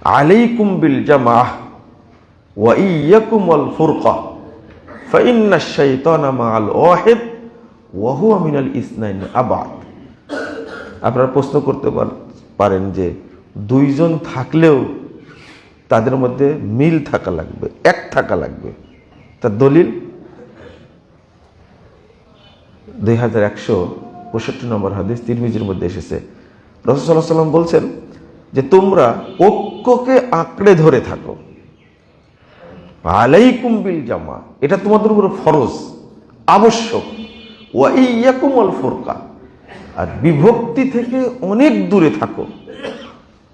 আলাইকুম বিল জামাহ ওয়া ইয়াকুম আল ফুরকা ফাইন্না শাইতানা মাআল ওয়াহিদ ওয়া হুয়া মিনাল ইসনাইন আবাদ। আপনারা প্রশ্ন করতে পারেন যে দুইজন থাকলেও তাদের মধ্যে মিল থাকা লাগবে, এক থাকা লাগবে। তার দলিল 2165 নম্বর হাদিস তিরমিজির মধ্যে এসেছে। রাসূল সাল্লাল্লাহু আলাইহি ওয়াসাল্লাম বলছেন যে তোমরা ঐক্যকে আঁকড়ে ধরে থাকো। আলাইকুম বিল জামা, এটা তোমাদের উপর ফরজ, আবশ্যক। ওয়া ইয়াকুম আল ফুরকা, আর বিভক্তি থেকে অনেক দূরে থাকো।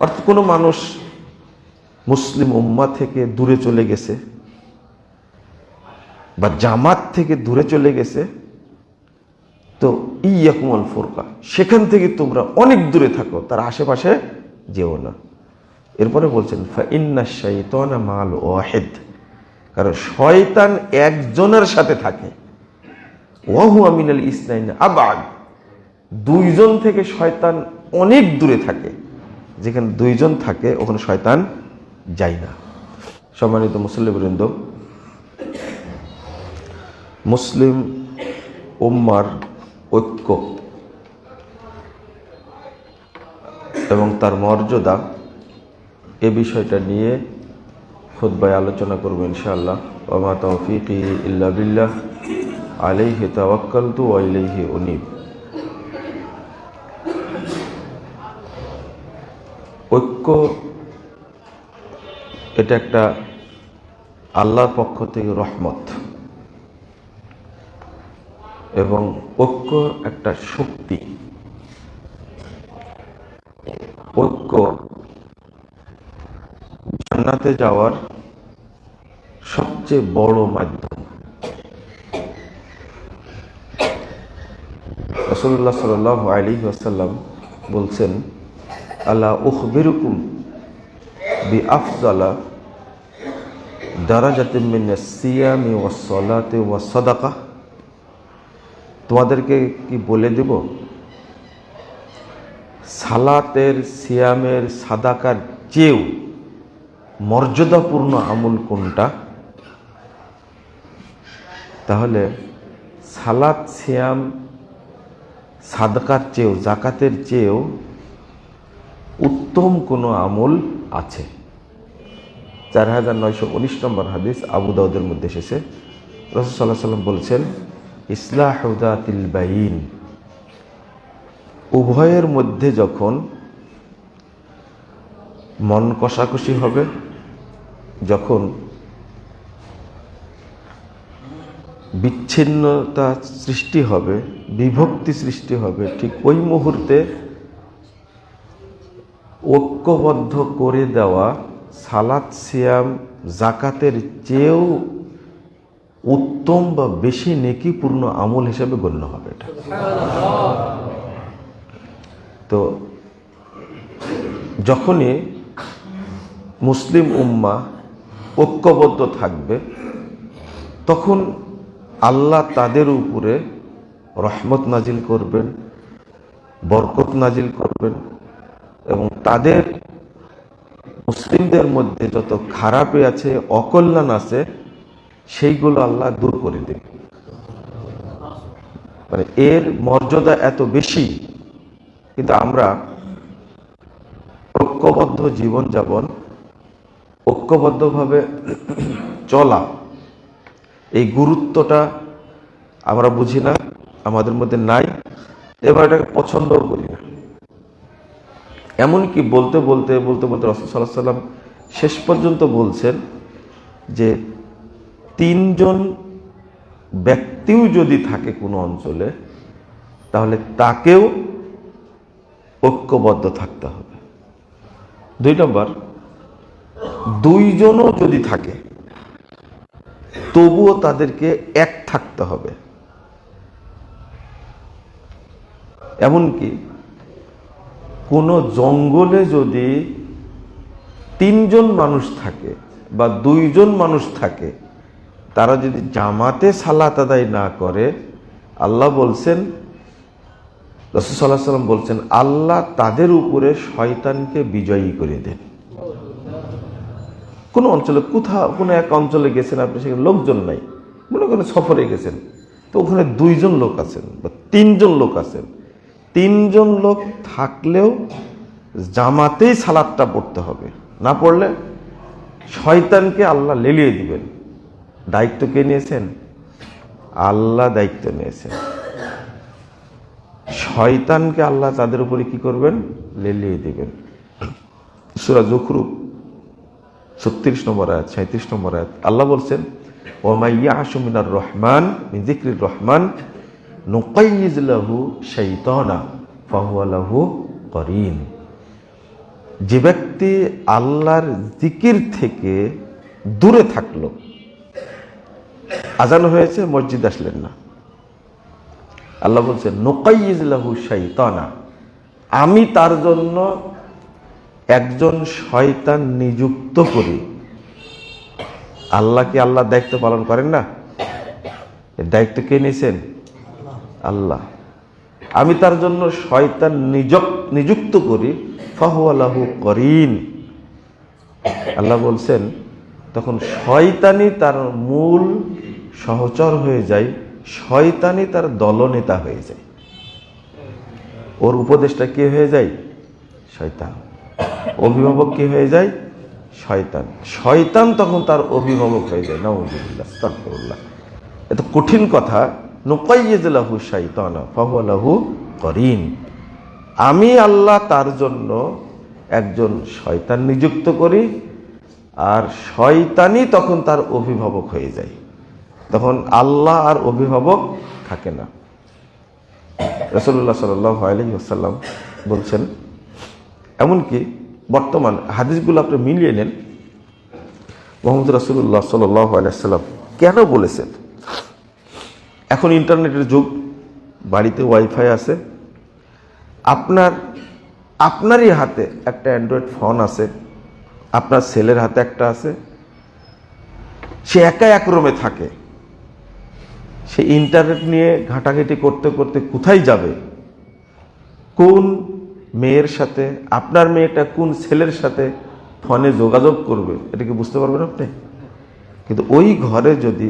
অর্থাৎ কোনো মানুষ মুসলিম উম্মাহ থেকে দূরে চলে গেছে বা জামাত থেকে দূরে চলে গেছে, তো ইয়াকুম আল ফুরকা, সেখান থেকে তোমরা অনেক দূরে থাকো, তার আশেপাশে যেও না। এরপরে বলছেন ফাইন্না শাইতানা মাআল ওয়াহিদ, কারণ শয়তান একজনের সাথে থাকে। ওয়া হুয়া মিনাল ইসনাইন আবাদ, দুইজন থেকে শয়তান অনেক দূরে থাকে। যেখানে দুইজন থাকে ওখানে শয়তান যায় না। সম্মানিত মুসল্লিবৃন্দ, মুসলিম উম্মার ঐক্য এবং তার মর্যাদা, এ বিষয়টা নিয়ে খুতবায় আলোচনা করব ইনশাআল্লাহ। ওয়া মা তাওফীকি ইল্লা বিল্লাহ, আলাইহি তাওয়াক্কালতু ওয়া ইলাইহি উনীব। ঐক্য এটা একটা আল্লাহর পক্ষ থেকে রহমত, এবং ঐক্য একটা শক্তি। ঐক্য জান্নাতে যাওয়ার সবচেয়ে বড় মাধ্যম। রাসূলুল্লাহ সাল্লাল্লাহু আলাইহি ওয়াসাল্লাম বলছেন, আলা উখবিরুকুম বিআফযালা দারাজাতিন মিনাস সিয়ামি ওয়াস সালাতি ওয়াস সাদাকাহ, তোমাদেরকে কি বলে দেব সালাতের, সিয়ামের, সাদাকার চেয়েও মর্যাদাপূর্ণ আমল কোনটা? তাহলে সালাত, সিয়াম, সাদাকার চেয়েও, যাকাতের চেয়েও উত্তম কোনো আমল আছে? 4919 নম্বর হাদিস আবু দাউদের মধ্যে এসেছে। রাসূল সাল্লাল্লাহু আলাইহি ওয়াসাল্লাম বলছেন, ইসলাহু যাতিল বাইন, উভয়ের মধ্যে যখন মন কষাকষি হবে, যখন বিচ্ছিন্নতা সৃষ্টি হবে, বিভক্তি সৃষ্টি হবে, ঠিক ওই মুহূর্তে ঐক্যবদ্ধ করে দেওয়া সালাত, সিয়াম, যাকাতের চেয়েও উত্তম বা বেশি নেকিপূর্ণ আমল হিসেবে গণ্য হবে এটা। তো যখনই মুসলিম উম্মাহ ঐক্যবদ্ধ থাকবে, তখন আল্লাহ তাদের উপরে রহমত নাজিল করবেন, বরকত নাজিল করবেন, এবং তাদের, মুসলিমদের মধ্যে যত খারাপে আছে, অকল্যাণ আছে, সেইগুলো আল্লাহ দূর করে দেবে। মানে এর মর্যাদা এত বেশি। কিন্তু আমরা ঐক্যবদ্ধ জীবন যাপন, ঐক্যবদ্ধভাবে চলা, এই গুরুত্বটা আমরা বুঝি না, আমাদের মধ্যে নাই, এবার এটাকে পছন্দও করি না। এমনকি বলতে বলতে বলতে বলতে রাসূল সাল্লাল্লাহু আলাইহি ওয়াসাল্লাম শেষ পর্যন্ত বলছেন যে 3 জন ব্যক্তিও যদি থাকে কোনো অঞ্চলে, তাহলে তাকেও ঐক্যবদ্ধ থাকতে হবে। 2 নম্বর, 2 জনও যদি থাকে তবুও তাদেরকে এক থাকতে হবে। এমনকি কোনো জঙ্গলে যদি 3 জন মানুষ থাকে বা 2 জন মানুষ থাকে, তারা যদি জামাতে সালাত আদায় না করে, আল্লাহ বলছেন, রাসূল সাল্লাল্লাহু আলাইহি ওয়াসাল্লাম বলছেন, আল্লাহ তাদের উপরে শয়তানকে বিজয়ী করে দেন। কোনো অঞ্চলে কোথাও কোনো এক অঞ্চলে গেছেন আপনি, সেখানে লোকজন নাই, মনে করেন সফরে গেছেন, তো ওখানে 2 জন লোক আছেন বা 3 জন লোক আছেন, 3 জন লোক থাকলেও জামাতেই সালাতটা পড়তে হবে, না পড়লে শয়তানকে আল্লাহ লেলিয়ে দিবেন। দায়িত্ব কে নিয়েছেন? আল্লাহ দায়িত্ব নিয়েছেন। শয়তানকে আল্লাহ তাদের উপরে কি করবেন? লেলিয়ে দিবেন। সূরা যুখরুফ 36 নম্বর আয়াত, 37 নম্বর আয়াত আল্লাহ বলছেন, ওয়া মা ইয়াশু মিনার রহমান মিন যিকরির রহমান নুকাইয়িজ লাহু শাইতানা ফাহুয়া লাহু করিন। যে ব্যক্তি আল্লাহর জিকির থেকে দূরে থাকলো, আজান হয়েছে মসজিদ আসলেন না, আল্লাহ বলছেন নুকাইয়িজ লাহু শাইতানা, আমি তার জন্য একজন শয়তান নিযুক্ত করি। আল্লাহ কি আল্লাহ দায়িত্ব পালন করেন না? এর দায়িত্ব কে নিয়েছেন? আল্লাহ। আমি তার জন্য শয়তান নিযুক্ত করি, ফাহুয়া লাহু করিন। আল্লাহ বলছেন তখন শয়তানি তার মূল সহচর হয়ে যায়, শয়তানি তার দলনেতা হয়ে যায়, ওর উপদেশটা কে হয়ে যায়? শয়তান। অভিভাবক কে হয়ে যায়? শয়তান। শয়তান তখন তার অভিভাবক হয়ে যায়। নাউযুবিল্লাহ, আস্তাগফিরুল্লাহ। এত কঠিন কথা। নুকাইয়িজ লাহু শাইতানা ফাহুয়া লাহু করিন। আমি আল্লাহ তার জন্য একজন শয়তান নিযুক্ত করি, আর শয়তানই তখন তার অভিভাবক হয়ে যায়। তখন আল্লাহ আর অভিভাবক থাকে না। রাসূলুল্লাহ সাল্লাল্লাহু আলাইহি ওয়াসাল্লাম বলছেন, এমনকি বর্তমান হাদিসগুলো আপনি মিলিয়ে নেন, মুহাম্মদ রাসূলুল্লাহ সাল্লাল্লাহু আলাইহি ওয়াসাল্লাম কেন বলেছেন? এখন ইন্টারনেটের যুগ, বাড়িতে ওয়াইফাই আছে, আপনারই হাতে একটা অ্যান্ড্রয়েড ফোন আছে, আপনার ছেলের হাতে একটা আছে, সে একা এক রুমে থাকে, সে ইন্টারনেট নিয়ে ঘাটাঘাটি করতে করতে কোথায় যাবে, কোন মেয়ের সাথে, আপনার মেয়েটা কোন ছেলের সাথে ফোনে যোগাযোগ করবে, এটা কি বুঝতে পারবেন আপনি? কিন্তু ওই ঘরে যদি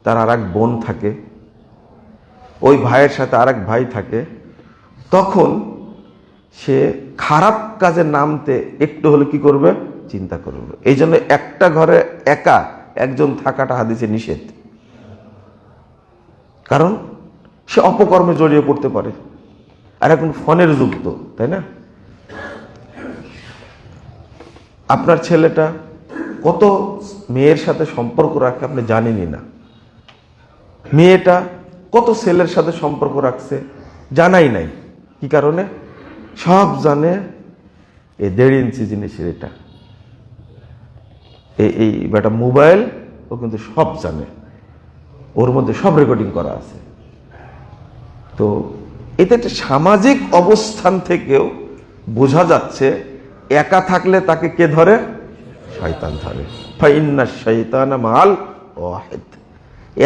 তার আর এক বোন থাকে, ওই ভাইয়ের সাথে আর এক ভাই থাকে, তখন সে খারাপ কাজে নামতে একটু হলে কি করবে? চিন্তা করবে। এই জন্য একটা ঘরে একা একজন থাকাটা হাদিসে নিষেধ। কারণ সে অপকর্মে জড়িয়ে পড়তে পারে। আর এখন ফোনের যুগ তো, তাই না? আপনার ছেলেটা কত মেয়ের সাথে সম্পর্ক রাখে আপনি জানেনই না, মেয়েটা কত ছেলের সাথে সম্পর্ক রাখছে জানাই নাই। কি কারণে? সব জানে এই 1.5 ইঞ্চি জিনিসের এটা, এই বেটা মোবাইল, ও কিন্তু সব জানে, ওর মধ্যে সব রেকর্ডিং করা আছে। তো এটা একটা সামাজিক অবস্থান থেকেও বোঝা যাচ্ছে একা থাকলে তাকে কে ধরে? শয়তান ধরে। ফাইন্না শাইতানা মাল ওয়াহিদ,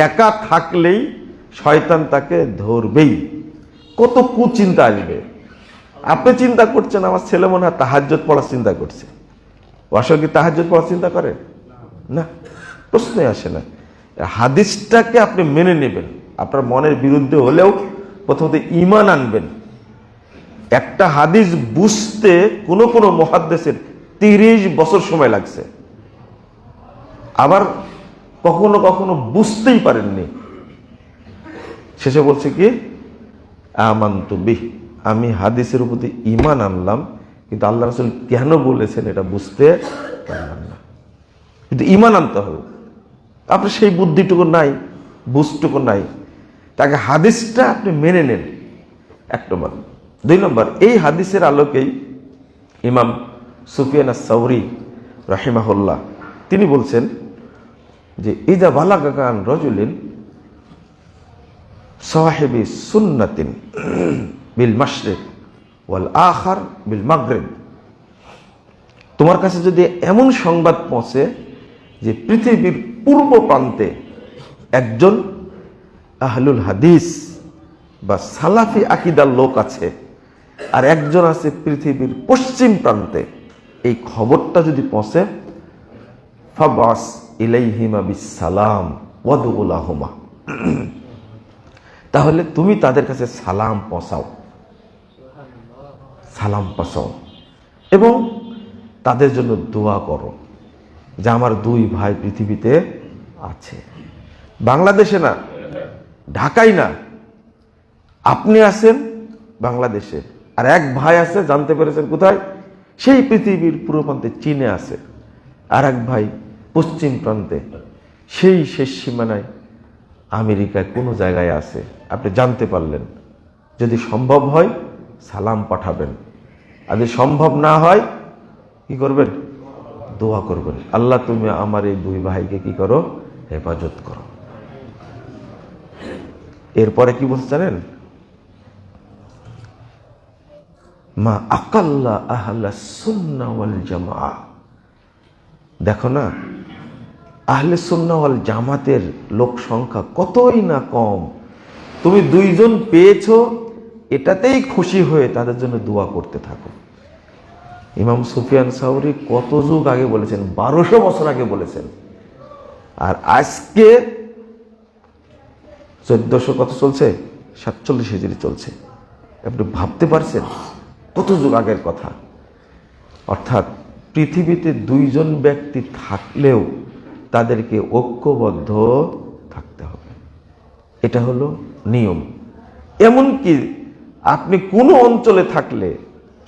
একা থাকলেই শয়তান তাকে ধরবেই। কত কুচিন্তা আসবে। আপনি চিন্তা করছেন আমার ছেলে মনে হয় তাহাজ্জুদ পড়ার চিন্তা করছে, আসলে কি তাহাজ্জুদ পড়ার চিন্তা করে না? প্রশ্নই আসে না। হাদিসটাকে আপনি মেনে নেবেন, আপনার মনের বিরুদ্ধে হলেও প্রথমত ঈমান আনবেন। একটা হাদিস বুঝতে কোনো কোনো মুহাদ্দিসের 30 বছর সময় লাগছে, আবার কখনো কখনো বুঝতেই পারেননি, শেষে বলছে কি আমানতু বিহ, আমি হাদিসের প্রতি ঈমান আনলাম, কিন্তু আল্লাহ রাসূল কেন বলেছেন এটা বুঝতে পারলাম না। কিন্তু ঈমান আনতে হবে। আপনার সেই বুদ্ধিটুকু নাই, বুঝটুকু নাই, তাকে হাদিসটা আপনি মেনে নেন, 1 নম্বর। 2 নম্বর, এই হাদিসের আলোকেই ইমাম সুফিয়ান আস-সাউরি রাহিমাহুল্লাহ তিনি বলছেন যে ইযা বালাগা কান রাজুলিন সাহিবি সুন্নাতিন বিল মাশরিক ওয়াল আখার বিল মাগরিব, তোমার কাছে যদি এমন সংবাদ পৌঁছে যে পৃথিবীর পূর্ব প্রান্তে একজন আহলুল হাদিস বা সালাফি আকীদার লোক আছে, আর একজন আছে পৃথিবীর পশ্চিম প্রান্তে, এই খবরটা যদি পৌঁছে, ফাবাস ইলাইহিমা বিসসালাম ওয়াদউ লাহুমা, তাহলে তুমি তাদের কাছে সালাম পৌঁছাও, এবং তাদের জন্য দোয়া করো যে আমার দুই ভাই পৃথিবীতে আছে। বাংলাদেশে না, ঢাকায় না, আপনি আছেন বাংলাদেশে, আর এক ভাই আছে, জানতে পেরেছেন কোথায়? সেই পৃথিবীর পূর্ব প্রান্তে চীনে আছে, আর এক ভাই পশ্চিম প্রান্তে সেই শেষ সীমানায় আমেরিকায় কোনো জায়গায় আছে। আপনি জানতে পারলেন। যদি সম্ভব হয় সালাম পাঠাবেন, আর যদি সম্ভব না হয় কি করবেন? দোয়া করবেন, আল্লাহ তুমি আমার এই দুই ভাইকে কি করো? হেফাজত করো। এরপরে কি বলতে জানেন? মা আকাল্লা আহলা সুন্নাহ ওয়াল জামাআহ। দেখো না, আহলে সুন্নাহ ওয়াল জামাতের লোক সংখ্যা কতই না কম, তুমি দুইজন পেয়েছো, এটাতেই খুশি হয়ে তাদের জন্য দোয়া করতে থাকো। ইমাম সুফিয়ান সাউরি কত যুগ আগে বলেছেন? 1200 বছর আগে বলেছেন, আর আজকে 1400 কত চলছে? 47 হিজরি চলছে। আপনি ভাবতে পারছেন কত যুগ আগের কথা? অর্থাৎ পৃথিবীতে দুইজন ব্যক্তি থাকলেও তাদেরকে ঐক্যবদ্ধ থাকতে হবে, এটা হলো নিয়ম। এমনকি আপনি কোনো অঞ্চলে থাকলে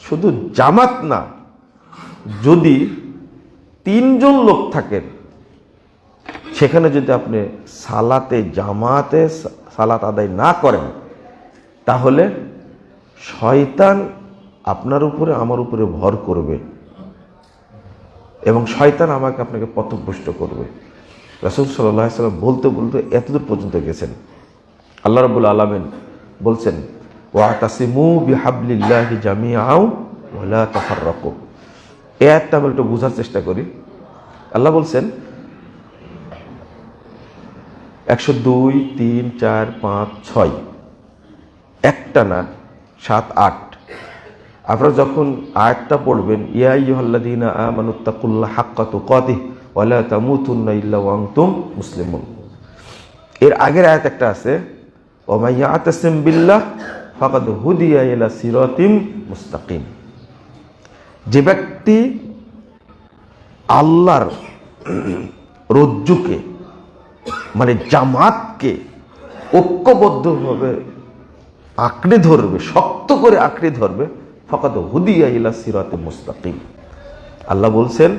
শুধু জামাত না, যদি 3 জন লোক থাকেন, সেখানে যদি আপনি জামাতে সালাত আদায় না করেন, তাহলে শয়তান আপনার উপরে আমার উপরে ভর করবে, এবং শয়তান আমাকে আপনাকে পথভ্রষ্ট করবে। রাসূল সাল্লাল্লাহু আলাইহি ওয়াসাল্লাম বলতে বলতে এতদূর পর্যন্ত গেছেন। আল্লাহ রাব্বুল আলামিন বলছেন, ওয়াতাসিমু বিহাবলিল্লাহি জামিআও ওয়া লা তাফাররাকু। এই আয়াতটা আমরা একটু বোঝার চেষ্টা করি। আল্লাহ বলছেন 102, 3, 4, 5, 6, একটা না, 7, 8। আপনারা যখন আয়াতটা পড়বেন, ইয়া আইয়ুহাল্লাযীনা আমানুত্তাকুল্লাহা হাক্কা তুকাতিহি ওয়া লা তামুতুন্না ইল্লা ওয়া আনতুম মুসলিমুন। এর আগের আয়াত একটা আছে, ওয়া মান ইয়াতাসিম বিল্লাহ ফাকাদ হুদিয়া ইলা সিরাতিম মুস্তাকিম। যে ব্যক্তি আল্লাহর রজ্জুকে, মানে জামাতকে ঐক্যবদ্ধভাবে আঁকড়ে ধরবে, শক্ত করে আঁকড়ে ধরবে, ফাকাদ হুদিয়া ইলা সিরাতিম মুস্তাকিম। আল্লাহ বলছেন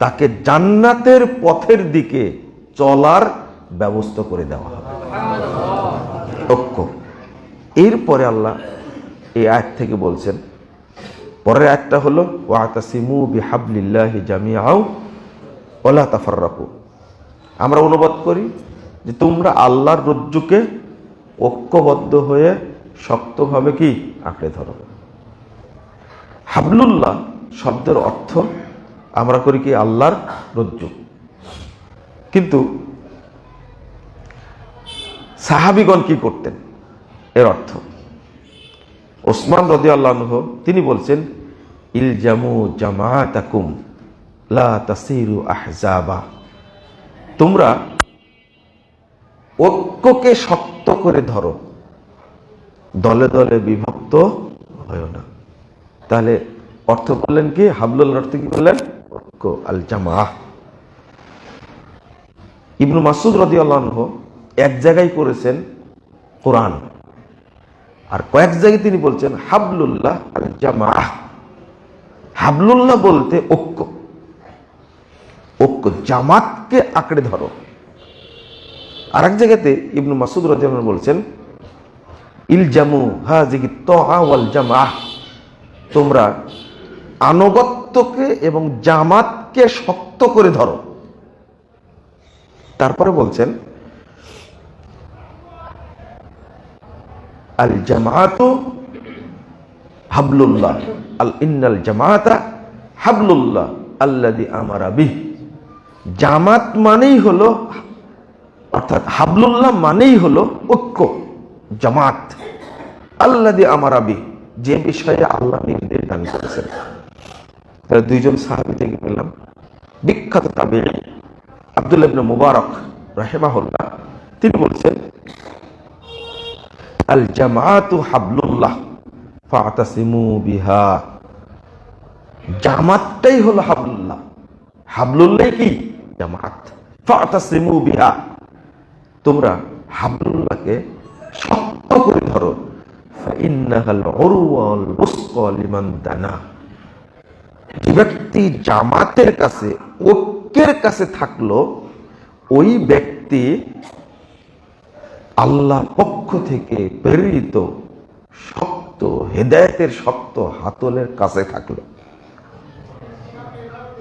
তাকে জান্নাতের পথের দিকে চলার ব্যবস্থা করে দেওয়া হবে। ঐক্য। এরপরে আল্লাহ এই আয়াত থেকে বলছেন, পরের আয়াতটা হলো ওয়াতাসিমু বিহাবলিল্লাহি জামিআও ওয়া লা তাফাররাকু। আমরা অনুবাদ করি যে তোমরা আল্লাহর রজ্জুকে ঐক্যবদ্ধ হয়ে শক্তভাবে কি আঁকড়ে ধরো। হাবলুল্লাহ শব্দের অর্থ আমরা করি কি আল্লাহর রজ্জু, কিন্তু সাহাবীগণ কি করতেন? এর অর্থ ওসমান রাদিয়াল্লাহু আনহু তিনি বলছেন, ইলজামু জামাআতাকুম লা তাসিরু আহজাবা। তোমরা ঐক্যকে শক্ত করে ধরো, দলে দলে বিভক্ত হয় না। তাহলে অর্থ বললেন কি? হাবলুল অর্থ কি বললেন? ঐক্য, আল জামাআহ। ইবনু মাসউদ রাদিয়াল্লাহু আনহু এক জায়গায় করেছেন কোরআন, আর কয়েক জায়গায় তিনি বলছেন হাবলুল্লাহ আল জামাআহ। হাবলুল্লাহ বলতে ঐক্য, ঐক্য, জামাতকে আঁকড়ে ধরো। আর এক জায়গাতে ইবনু মাসউদ রাদিয়াল্লাহু আনহু বলছেন ইলজামু হাযিহি তাআ ওয়াল জামাআহ। তোমরা আনুগত্যকে এবং জামাতকে শক্ত করে ধরো। তারপরে বলছেন আল জামাআতু হাবলুল্লাহ, ইন্নাল জামাআতা হাবলুল্লাহ আল্লাযী আমারা বিহি। জামাত মানেই হলো, অর্থাৎ হাবলুল্লাহ মানেই হলো ঐক্য, জামাত। আল্লাযী আমারা বিহি, যে বিষয়ে আল্লাহ নির্দেশ দান করেছেন। তাহলে দুইজন সাহাবী থেকে পেলাম, বিখ্যাত তাবেঈ আব্দুল্লাহ ইবনে মুবারক রাহিমাহুল্লাহ তিনি বলছেন, আল জামাআতু হাবলুল্লাহ ফাতাসিমু বিহা। জামাতটাই হলো হাবলুল্লাহ। হাবলুল্লাহ কি? জামাত। ফাতাসিমু বিহা, তোমরা হাবলুল্লাহকে শক্ত করে ধরো। ফাইন্নাহাল উরওয়াল উসকা লিমান দানা। যে ব্যক্তি জামাতের কাছে, ঐক্যের কাছে থাকলো, ওই ব্যক্তি আল্লাহর পক্ষ থেকে প্রেরিত শক্ত হেদায়েতের শক্ত হাতলের কাছে থাকলো।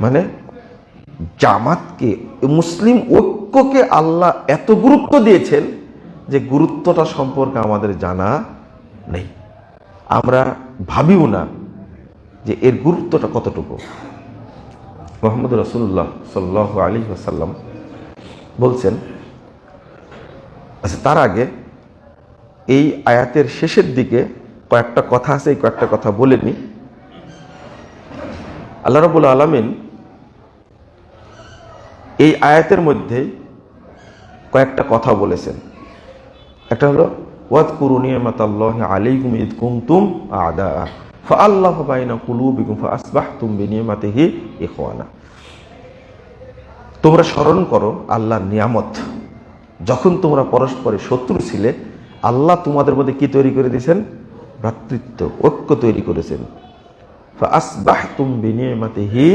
মানে জামাতকে, মুসলিম ঐক্যকে আল্লাহ এত গুরুত্ব দিয়েছেন যে গুরুত্বটা সম্পর্কে আমাদের জানা নেই, আমরা ভাবিও না যে এর গুরুত্বটা কতটুকু। মুহাম্মদ রাসূলুল্লাহ সাল্লাল্লাহু আলাইহি ওয়াসাল্লাম বলছেন, আচ্ছা তার আগে এই আয়াতের শেষের দিকে কয়েকটা কথা আছে, এই কয়েকটা কথা বলে নি। আল্লাহ রাব্বুল আলামিন এই আয়াতের মধ্যে কয়েকটা কথা বলেছেন। একটা হলো ওয়াযকুরু নি'মাতাল্লাহি আলাইকুম ইয কুনতুম আ'দাআ ফাআল্লাফা বাইনা কুলুবিকুম ফাআসবাহতুম বিনি'মাতিহি ইখওয়ানা। তোমরা স্মরণ করো আল্লাহর নিয়ামত, যখন তোমরা পরস্পরের শত্রু ছিলে, আল্লাহ তোমাদের মধ্যে কি তৈরি করে দিয়েছেন? ভ্রাতৃত্ব, ঐক্য তৈরি করেছেন। ফাআসবাহতুম বিনি'মাতিহি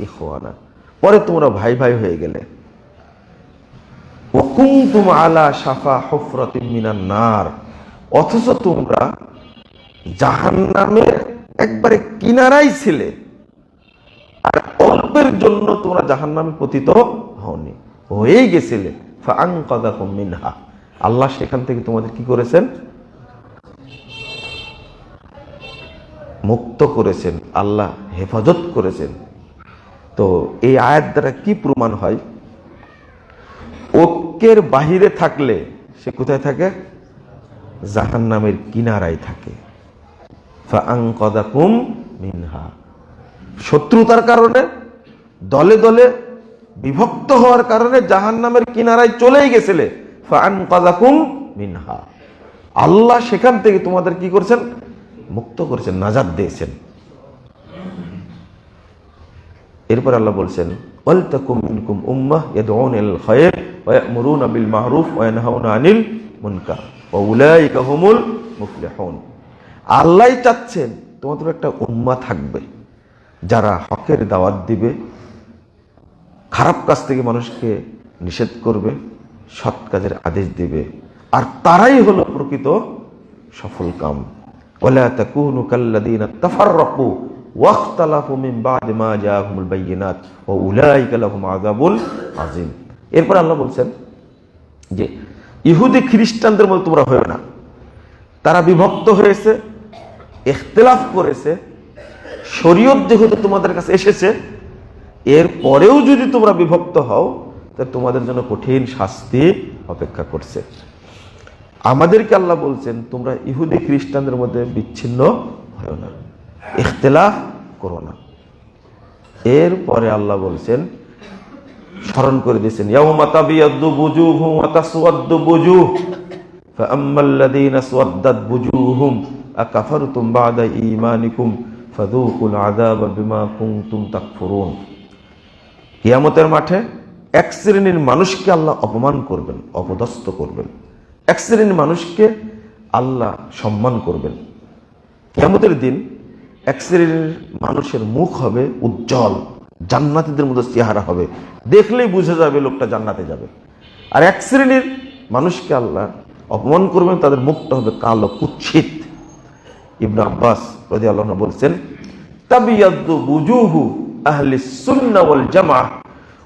ইখওয়ানা, পরে তোমরা ভাই ভাই হয়ে গেলে। ওয়া কুনতুম আলা শাফা হুফরাতিন মিনান নার, অথচ তোমরা জাহান্নামের একবারে কিনারায় ছিলে, আর অল্পের জন্য তোমরা জাহান্নামে পতিত হওনি, হয়েই গেছিলে। ফাআনকাযাকুম মিনহা, আল্লাহ সেখান থেকে তোমাদের কি করেছেন? মুক্ত করেছেন, আল্লাহ হেফাজত করেছেন। তো এই আয়াত দ্বারা কি প্রমাণ হয়? ঐক্যের বাহিরে থাকলে সে কোথায় থাকে? জাহান্নামের কিনারায় থাকে। ফাআনকাযাকুম মিনহা, শত্রুতার কারণে, দলে দলে বিভক্ত হওয়ার কারণে জাহান্নামের কিনারায় চলেই গেছিলে। ফাআনকাযাকুম মিনহা, আল্লাহ সেখান থেকে তোমাদের কি করেছেন? মুক্ত করেছেন, নাজাত দিয়েছেন। এরপর আল্লাহ বলছেন, ওয়ালতাকুম মিনকুম উম্মাহ ইয়াদউনা ইলাল খায়র ওয়া ইয়া'মুরুনা বিল মা'রুফ ওয়া ইয়ানহাউনা আনিল মুনকার ওয়া উলাইকা হুমুল মুফলিহুন। আল্লাহ চাচ্ছেন তোমাদের একটা উম্মাহ থাকবে যারা হকের দাওয়াত দিবে, খারাপ কাজ থেকে মানুষকে নিষেধ করবে, সৎ কাজের আদেশ দিবে, আর তারাই হলো প্রকৃত সফল কাম। ওয়ালা তাকুনু কাল্লাযীনা তাফাররাকু ওয়াখতালাফু মিন বা'দি মা জাআহুমুল বায়্যিনাত ওয়া উলাইকা লাহুম আযাবুন আযীম। এরপর আল্লাহ বলছেন যে ইহুদি খ্রিস্টানদের মতো তোমরা হয়ো না। তারা বিভক্ত হয়েছে, ইখতিলাফ করেছে, শরীয়ত যেহেতু তোমাদের কাছে এসেছে, এর পরেও যদি তোমরা বিভক্ত হও তাহলে তোমাদের জন্য কঠিন শাস্তি অপেক্ষা করছে। আমাদেরকে আল্লাহ বলছেন তোমরা ইহুদি খ্রিস্টানদের মধ্যে বিচ্ছিন্ন হয়ো না, ইখতিলাফ করো না। এরপরে আল্লাহ বলছেন, স্মরণ করে দিয়েছেন, ইয়াউমা তাবিয়াদ্দু বুজুহুম ওয়া তাসওয়াদ্দু বুজুহ ফাআম্মাল্লাযীনা আসওয়াদ্দাত বুজুহুম আকাফারতুম বা'দা ঈমানিকুম ফাযূকুল আযাবা বিমা কুনতুম তাকফুরুন। কিয়ামতের মাঠে এক শ্রেণীর মানুষকে আল্লাহ অপমান করবেন, অপদস্থ করবেন, এক শ্রেণীর মানুষকে আল্লাহ সম্মান করবেন। কিয়ামতের দিন এক শ্রেণীর মানুষের মুখ হবে উজ্জ্বল, জান্নাতীদের মতো চেহারা হবে, দেখলেই বুঝে যাবে লোকটা জান্নাতে যাবে। আর এক শ্রেণীর মানুষকে আল্লাহ অপমান করবেন, তাদের মুখটা হবে কালো, কুৎসিত। ইবনে আব্বাস রাদিয়াল্লাহু আনহু বলছেন, তাবিয়াদ্দু বুজুহু আহলিস সুন্নাহ ওয়াল জামাআহ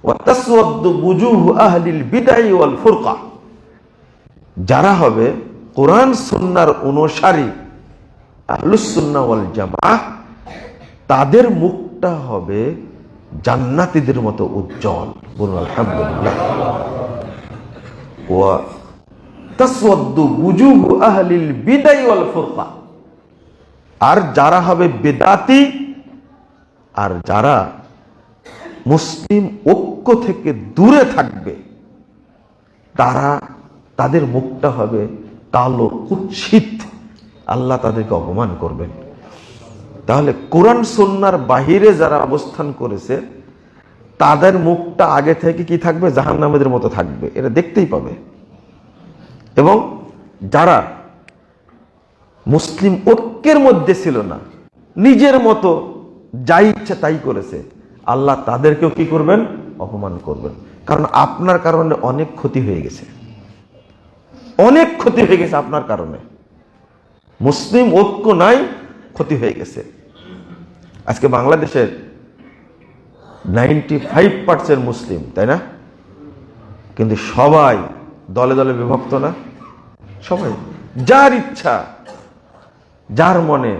ওয়া তাসওয়াদ্দু বুজুহু আহলিল বিদআহ ওয়াল ফুরকা। যারা হবে কোরআন সুন্নাহর অনুসারী, আহলুস সুন্নাহ ওয়াল জামাআহ, তাদের মুখটা হবে জান্নাতীদের মতো উজ্জ্বল। বলুন আলহামদুলিল্লাহ। ওয়া তাসওয়াদ্দু বুজুহু আহলিল বিদআহ ওয়াল ফুরকা, আর যারা হবে বেদাতি আর যারা মুসলিম ঐক্য থেকে দূরে থাকবে, তাদের মুখটা হবে কালো কুৎসিত, আল্লাহ তাদেরকে অপমান করবেন। তাহলে কোরআন সুন্নাহর বাহিরে যারা অবস্থান করেছে তাদের মুখটা আগে থেকে কি থাকবে? জাহান্নামীদের মতো থাকবে, এটা দেখতেই পাবে। এবং যারা মুসলিম ঐক্যের মধ্যে ছিল না, নিজের মতো যা ইচ্ছা তাই করেছে, আল্লাহ তাদেরকেও কি করবেন? অপমান করবেন। কারণ আপনার কারণে অনেক ক্ষতি হয়ে গেছে, অনেক ক্ষতি হয়ে গেছে আপনার কারণে। মুসলিম ঐক্য নাই, ক্ষতি হয়ে গেছে। আজকে বাংলাদেশের 95% মুসলিম, তাই না? কিন্তু সবাই দলে দলে বিভক্ত না? সবাই যার ইচ্ছা, যার মনে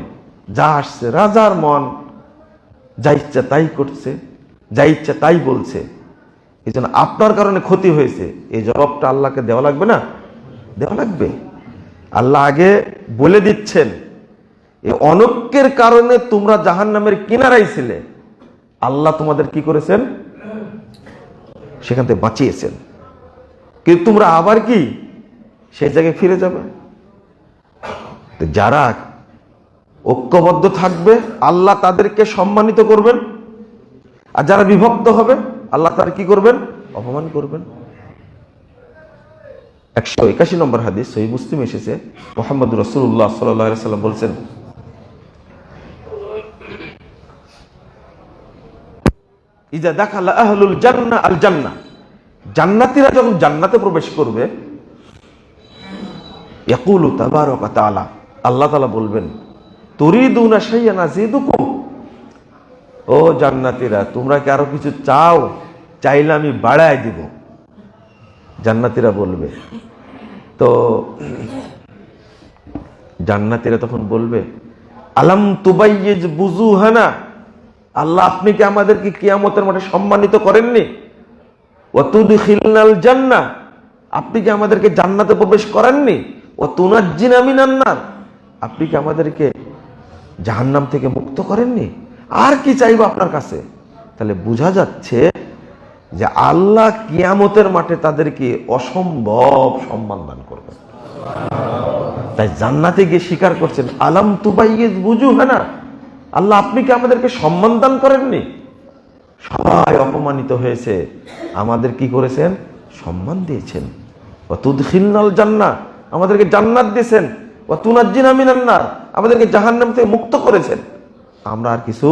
যা আসছে, রাজার মন যা ইচ্ছা তাই করছে, যা ইচ্ছা তাই বলছে। এই জন্য আপনার কারণে ক্ষতি হয়েছে, এই জবাবটা আল্লাহকে দেওয়া লাগবে না? দেওয়া লাগবে। আল্লাহ আগে বলে দিচ্ছেন, এই অনৈক্যের কারণে তোমরা জাহান্নামের কিনারায় ছিলে, আল্লাহ তোমাদের কি করেছেন? সেখান থেকে বাঁচিয়েছেন। কিন্তু তোমরা আবার কি সেই জায়গায় ফিরে যাবে? যারা ঐক্যবদ্ধ থাকবে আল্লাহ তাদেরকে সম্মানিত করবেন, আর যারা বিভক্ত হবে আল্লাহ তার কি করবেন? অপমান করবেন। 181 নম্বর হাদিস সহিহ মুসলিম এসেছে, মুহাম্মদ রাসূলুল্লাহ সাল্লাল্লাহু আলাইহি ওয়াসাল্লাম বলছেন, ইজা দাখালা আহলুল জান্নাহ আল জান্নাহ, জান্নাতীরা যখন জান্নাতে প্রবেশ করবে, ইয়াকুলু তাবারাকা তাআলা, আল্লাহ তাআলা বলবেন, তুরিদুনা শাইআন আযীদুকুম, ও জান্নাতীরা তোমরা কি আরো কিছু চাও? চাইলে আমি বাড়ায় দিব। জান্নাতীরা বলবে, তো জান্নাতীরা তখন বলবে, আলাম তুবাইয়িজ বুজুহানা, আল্লাহ আপনি কি আমাদেরকে কিয়ামতের মাঠে সম্মানিত করেননি? ওয়া তুদখিলনাল জান্নাহ, আপনি কি আমাদেরকে জান্নাতে প্রবেশ করাননি? ওয়া তুনাজ্জিনা মিনান নার, আপনি কি আমাদেরকে জাহান্নাম থেকে মুক্ত করেননি? আর কি চাইবো আপনার কাছে? তাহলে বোঝা যাচ্ছে যে আল্লাহ কিয়ামতের মাঠে তাদেরকে অসম্ভব সম্মান দান করবেন। তাই জান্নাতে গিয়ে স্বীকার করছেন, আলাম তুবাইয়িজ বুজুহানা, আল্লাহ আপনি কি আমাদেরকে সম্মান দান করেননি? সবাই অপমানিত হয়েছে, আমাদের কি করেছেন? সম্মান দিয়েছেন। ওয়া তুদখিলনাল জান্নাহ, আমাদেরকে জান্নাত দিয়েছেন। ওয়া তুনাজ্জিনা মিনান নার, আমাদেরকে জাহান্নাম থেকে মুক্ত করেছেন। আমরা আর কিছু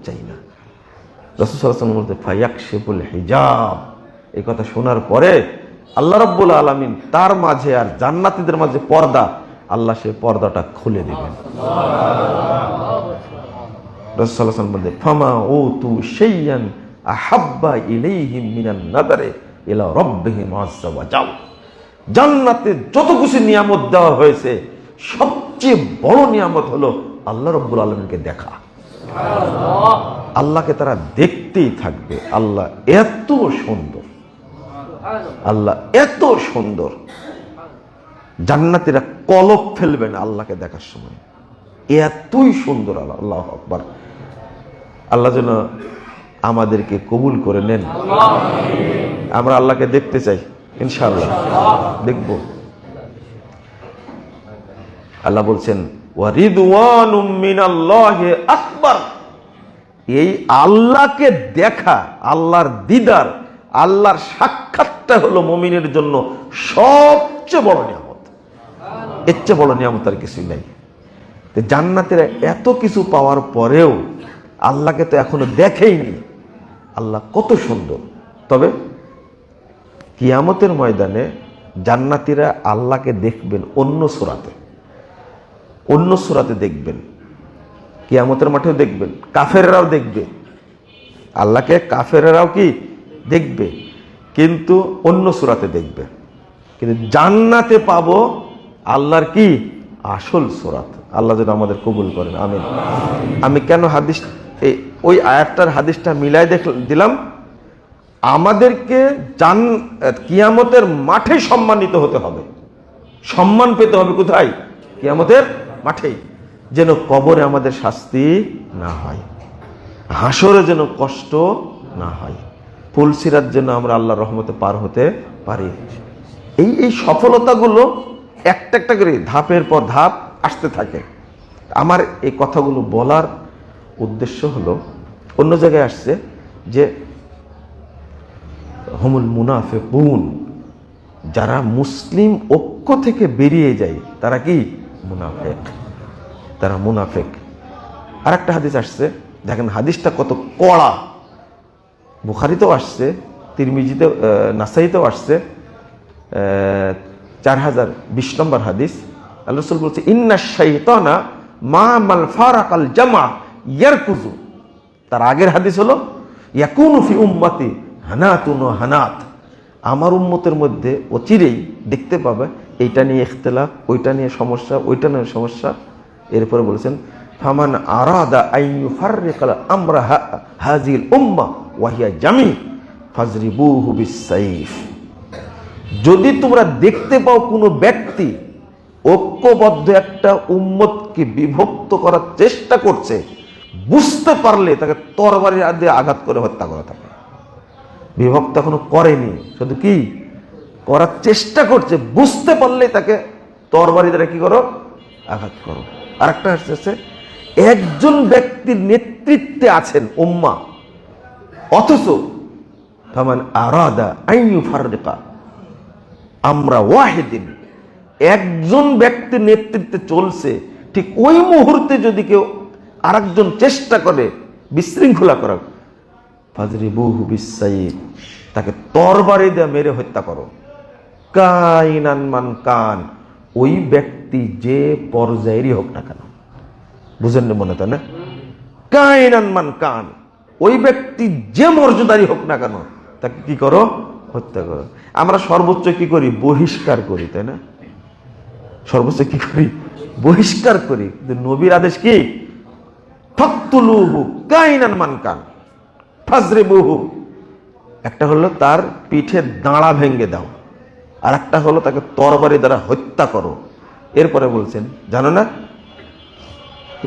চাই না। রাসূল সাল্লাল্লাহু আলাইহি ওয়াসাল্লাম বলতে ফায়াকশিফুল হিজাব, এই কথা শোনার পরে আল্লাহ রাব্বুল আলামিন তার মাঝে আর জান্নাতীদের মাঝে পর্দা, আল্লাহ সেই পর্দাটা খুলে দিবেন। রাসূল সাল্লাল্লাহু আলাইহি ওয়াসাল্লাম বলতে ফামা উতু শাইয়ান আহাব্বা ইলাইহিম মিনান নাদারে ইলা রাব্বিহিম আযজা ওয়া জাল, জান্নাতে যত কিছু নিয়ামত দেওয়া হয়েছে সবচেয়ে বড় নিয়ামত হলো আল্লাহ রাব্বুল আলামিনকে দেখা। আল্লাহকে তারা দেখতেই থাকবে। আল্লাহ এত সুন্দর, আল্লাহ এত সুন্দর, জান্নাতীরা কলপ ফেলবে না আল্লাহকে দেখার সময়, এতই সুন্দর আল্লাহ। আল্লাহু আকবার। আল্লাহ যেন আমাদেরকে কবুল করে নেন। আমরা আল্লাহকে দেখতে চাই, ইনশাআল্লাহ দেখব। আল্লাহ বলছেন, ওয়া রিদওয়ানুম মিনাল্লাহি আকবার, এই আল্লাহকে দেখা, আল্লাহর দিদার, আল্লাহর সাক্ষাৎটা হলো মুমিনের জন্য সবচেয়ে বড় নিয়ামত। এর চেয়ে বড় নিয়ামত আর কিছুই নাই। জান্নাতীরা এত কিছু পাওয়ার পরেও আল্লাহকে তো এখনো দেখেইনি। আল্লাহ কত সুন্দর। তবে কিয়ামতের ময়দানে জান্নাতীরা আল্লাহকে দেখবেন অন্য সূরাতে, অন্য সূরাতে দেখবেন, কিয়ামতের মাঠেও দেখবেন, কাফেররাও দেখবে আল্লাহকে, কাফেররাও কি দেখবে, কিন্তু অন্য সূরাতে দেখবে। কিন্তু জান্নাতে পাবো আল্লাহর কি আসল সূরাত। আল্লাহ যেন আমাদের কবুল করেন, আমিন। আমি কেন হাদিস ওই আয়াতটার হাদিসটা মিলাই দিলাম, আমাদেরকে কিয়ামতের মাঠে সম্মানিত হতে হবে, সম্মান পেতে হবে। কোথায়? কিয়ামতের মাঠেই। যেন কবরে আমাদের শাস্তি না হয়, হাসরে যেন কষ্ট না হয়, ফুলসিরাত যেন আমরা আল্লাহর রহমতে পার হতে পারি। এই সফলতাগুলো একটা একটা করে ধাপের পর ধাপ আসতে থাকে। আমার এই কথাগুলো বলার উদ্দেশ্য হলো, অন্য জায়গায় আসছে যে হুমুল মুনাফিকুন, যারা মুসলিম ঐক্য থেকে বেরিয়ে যায় তারা কি মুনাফিক, তারা মুনাফিক। আর একটা হাদিস আসছে, দেখেন হাদিসটা কত কড়া, বুখারীতেও আসছে, তিরমিজিতেও, নাসাইতেও আসছে, 4020 নম্বর হাদিস। আল্লাহ রাসূল বলছে, ইন্না শাইতানা মা মাল ফারাকাল জামা ইয়ারকুজু। তার আগের হাদিস হলো ইয়াকুনু ফি উম্মতি হানাতুন ওয়া হানাত, আমার উম্মতের মধ্যে অচিরেই দেখতে পাবে এইটা নিয়ে ইখতিলাফ, ওইটা নিয়ে সমস্যা, ওইটা নিয়ে সমস্যা। এরপরে বলেছেন ফামান আরাদা আন ইউফাররিকাল আমরা হাযিল উম্মাহ ওয়া হিয়া জামি ফাজরিবুহু বিস-সাইফ। যদি তোমরা দেখতে পাও কোনো ব্যক্তি ঐক্যবদ্ধ একটা উম্মতকে বিভক্ত করার চেষ্টা করছে, বুঝতে পারলে তাকে তরবারি দিয়ে আঘাত করে হত্যা করা থাকে। বিভক্ত এখনো করেনি, শুধু কি করার চেষ্টা করছে, বুঝতে পারলে তাকে তরবারি দ্বারা কি করো, আঘাত করো। আরেকটা আসছে, একজন ব্যক্তির নেতৃত্বে আছেন উম্মাহ, অথচ ফামান আরাদা আন ইউফাররিকা আমরা ওয়াহিদিন, একজন ব্যক্তির নেতৃত্বে চলছে, ঠিক ওই মুহূর্তে যদি কেউ আরেকজন চেষ্টা করে বিশৃঙ্খলা করার, ফাজরিবুহু বিস-সাইফ, তাকে তরবারি দিয়ে মেরে হত্যা করো। কাইনান মান কান, ওই ব্যক্তি যে পর্যায়েরই হোক না কেন। বুঝেন না মনে, তাই না? কাইনান মান কান, ওই ব্যক্তি যে মর্যাদারই হোক না কেন, তাকে কি করো, হত্যা করো। আমরা সর্বোচ্চ কি করি, বহিষ্কার করি, তাই না? সর্বোচ্চ কি করি, বহিষ্কার করি। কিন্তু নবীর আদেশ কি, ফাকতুলুহু কাইনান মান কান ফাজরিবুহু। একটা হলো তার পিঠের দাঁড়া ভেঙে দাও, আর একটা হলো তাকে তরবারি দ্বারা হত্যা করো। এরপরে বলছেন, জানো না,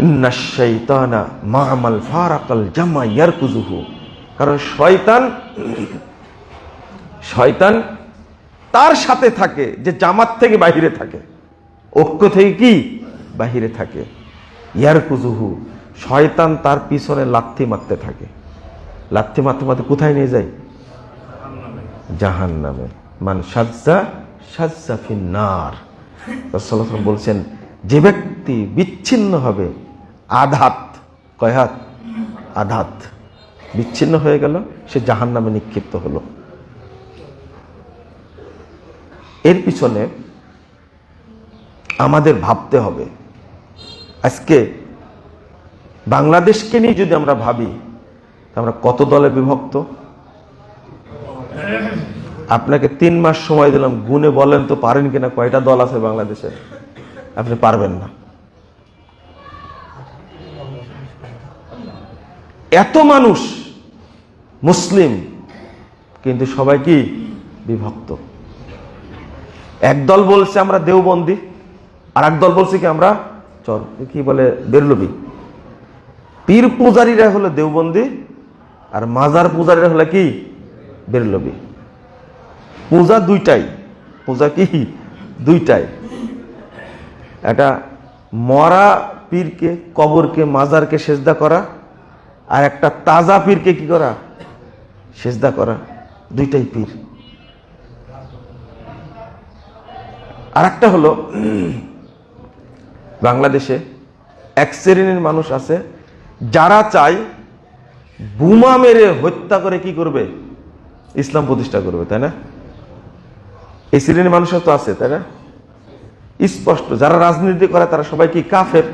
ইন্নাশ শাইতানা মা মাল ফারাকাল জামা ইয়ারকুজুহু, কারণ শয়তান তার সাথে থাকে যে জামাত থেকে বাহিরে থাকে, ঐক্য থেকে কি বাহিরে থাকে। ইয়ারকুজুহু, শয়তান তার পিছনে লাথি মারতে থাকে, লাথি মারতে মারতে কোথায় নিয়ে যায়, জাহান্নামে। মান সাজ্জা সাজ্জা ফিন্নার। রাসূলুল্লাহ সাল্লাল্লাহু আলাইহি ওয়াসাল্লাম বলছেন, যে ব্যক্তি বিচ্ছিন্ন হবে, আধাত, কয় হাত, আধাত বিচ্ছিন্ন হয়ে গেল, সে জাহান্নামে নিক্ষিপ্ত হলো। এর পিছনে আমাদের ভাবতে হবে, আজকে বাংলাদেশকে নিয়ে যদি আমরা ভাবি, আমরা কত দলে বিভক্ত। আপনাকে 3 মাস সময় দিলাম, গুনে বলেন তো পারেন কিনা কয়টা দল আছে বাংলাদেশে। আপনি পারবেন না। এত মানুষ মুসলিম, কিন্তু সবাই কি বিভক্ত। এক দল বলছে আমরা দেওবন্দি, আর এক দল বলছে কি আমরা কি বলে বেরলবি। পীর পূজারীরা হলো দেওবন্দি, আর মাজার পূজারীরা হলো কি বেরলবি। পূজা দুইটাই, পূজা কি দুইটাই। একটা মরা পীরকে, কবরকে, মাজারকে সেজদা করা, আর একটা তাজা পীরকে কি করা, সেজদা করা। দুইটাই পীর। আর একটা হলো, বাংলাদেশে এক শ্রেণীর মানুষ আছে যারা চায় বোমা মেরে হত্যা করে কি করবে, ইসলাম প্রতিষ্ঠা করবে, তাই না? এই শ্রেণীর মানুষও তো আছে, তাই না? স্পষ্ট। যারা রাজনীতি করে তারা সবাই কি কাফের,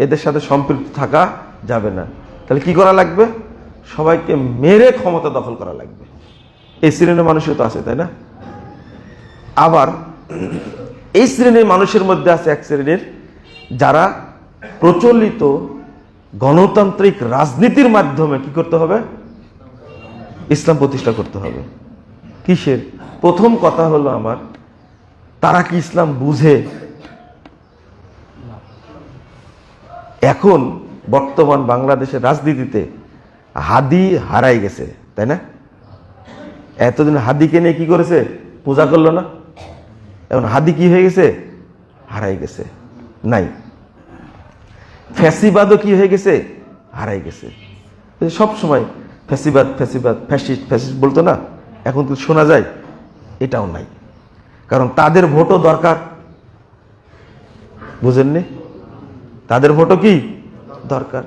এদের সাথে সম্পৃক্ত থাকা যাবে না। তাহলে কি করা লাগবে, সবাইকে মেরে ক্ষমতা দখল করা লাগবে। এই শ্রেণীর মানুষও তো আছে, তাই না? আবার এই শ্রেণীর মানুষের মধ্যে আছে এক শ্রেণীর যারা প্রচলিত গণতান্ত্রিক রাজনীতির মাধ্যমে কি করতে হবে, ইসলাম প্রতিষ্ঠা করতে হবে। কিসের? প্রথম কথা হলো আমার, তারা কি ইসলাম বুঝে? এখন বর্তমান বাংলাদেশের রাজনীতিতে হাদি হারাই গেছে, তাই না? এতদিন হাদিকে নিয়ে কি করেছে? পূজা করলো না? এখন হাদি কি হয়ে গেছে? হারাই গেছে, নাই। ফ্যাসিবাদও কি হয়ে গেছে? হারাই গেছে। সব সময় ফ্যাসিবাদ ফ্যাসিবাদ ফ্যাসিস্ট ফ্যাসিস্ট বলতো না, এখন তো শোনা যায়, এটাও নাই। কারণ তাদের ভোটও দরকার, বুঝেননি? তাদের ভোটও কি দরকার।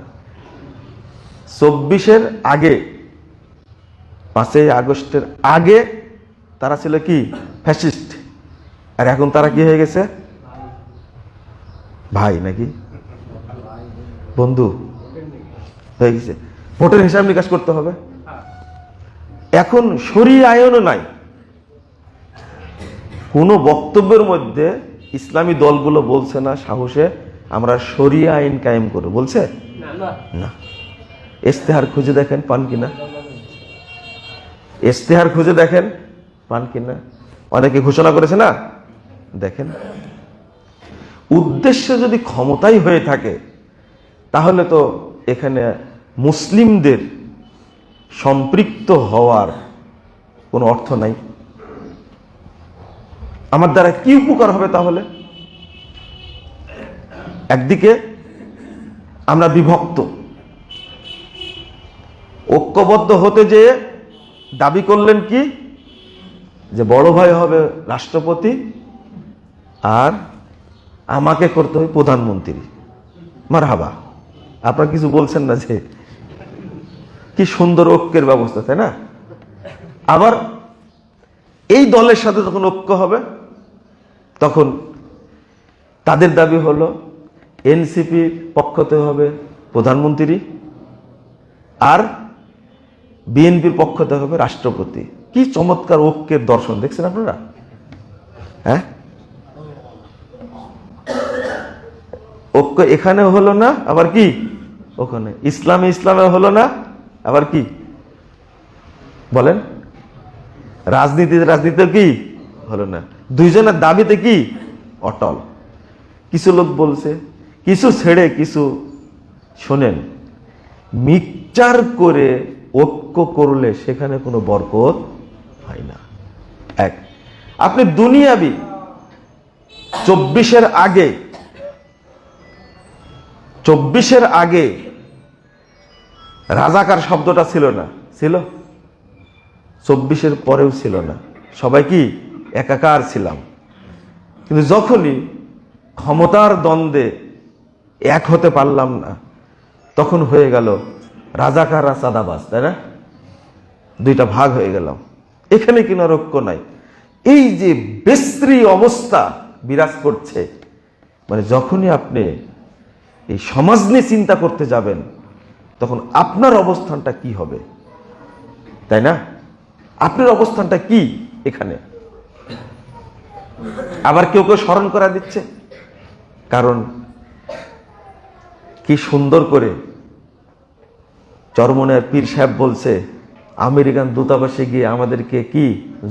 24-এর আগে, 5ই আগস্টের আগে তারা ছিল কি? ফ্যাসিস্ট। আর এখন তারা কি হয়ে গেছে? ভাই নাকি বন্ধু হয়ে গেছে। ভোটের হিসাব নিকাশ করতে হবে। এখন শরীয়ত আইনও নাই। কোন বক্তব্যের মধ্যে ইসলামী দলগুলো বলছে না সাহসে আমরা শরিয়া আইন কায়েম করব, বলছে না। ইস্তেহার খুঁজে দেখেন পান কিনা, ইস্তেহার খুঁজে দেখেন পান কিনা। অনেকে ঘোষণা করেছে না, দেখেন। উদ্দেশ্য যদি ক্ষমতাই হয়ে থাকে তাহলে তো এখানে মুসলিমদের সম্পৃক্ত হওয়ার কোনো অর্থ নাই। আমার দ্বারা কি উপকার হবে তাহলে? একদিকে আমরা বিভক্ত, ঐক্যবদ্ধ হতে যেয়ে দাবি করলেন কি? যে বড় ভাই হবে রাষ্ট্রপতি আর আমাকে করতে হবে প্রধানমন্ত্রী। মারহাবা, আপনারা কিছু বলছেন না যে কি সুন্দর ঐক্যের ব্যবস্থা, তাই না? আবার এই দলের সাথে যখন ঐক্য হবে তখন তাদের দাবি হলো এনসিপির পক্ষ থেকে হবে প্রধানমন্ত্রী আর বিএনপির পক্ষ থেকে হবে রাষ্ট্রপতি। কি চমৎকার ঐক্যের দর্শন দেখছেন আপনারা? হ্যাঁ, ঐক্য এখানে হলো না, আবার কি ওখানে। ইসলামে ইসলামে হলো না, আবার কি বলেন? রাজনীতিতে কি হলো না। দুইজনের দাবিতে কি অটল। কিছু লোক বলছে, কিছু ছেড়ে কিছু, শোনেন, মিক্সচার করে ঐক্য করলে সেখানে কোনো বরকত হয় না। এক, আপনি দুনিয়াবি 24-এর আগে রাজাকার শব্দটা ছিল না, ছিল? 24-এর পরেও ছিল না। সবাই কি একাকার ছিলাম। কিন্তু যখনই ক্ষমতার দ্বন্দ্বে এক হতে পারলাম না তখন হয়ে গেল রাজাকার আর চাঁদাবাজ, তাই না? দুইটা ভাগ হয়ে গেলাম। এখানে কিনা ঐক্য নাই। এই যে বিশ্রী অবস্থা বিরাজ করছে, মানে যখনই আপনি এই সমাজ নিয়ে চিন্তা করতে যাবেন তখন আপনার অবস্থানটা কি হবে, তাই না? আপনার অবস্থানটা কি এখানে? আবার কেউ কেউ স্মরণ করা দিচ্ছে, কারণ কি সুন্দর করে চরমনের পীর সাহেব বলছে আমেরিকান দূতাবাসে গিয়ে আমাদেরকে কি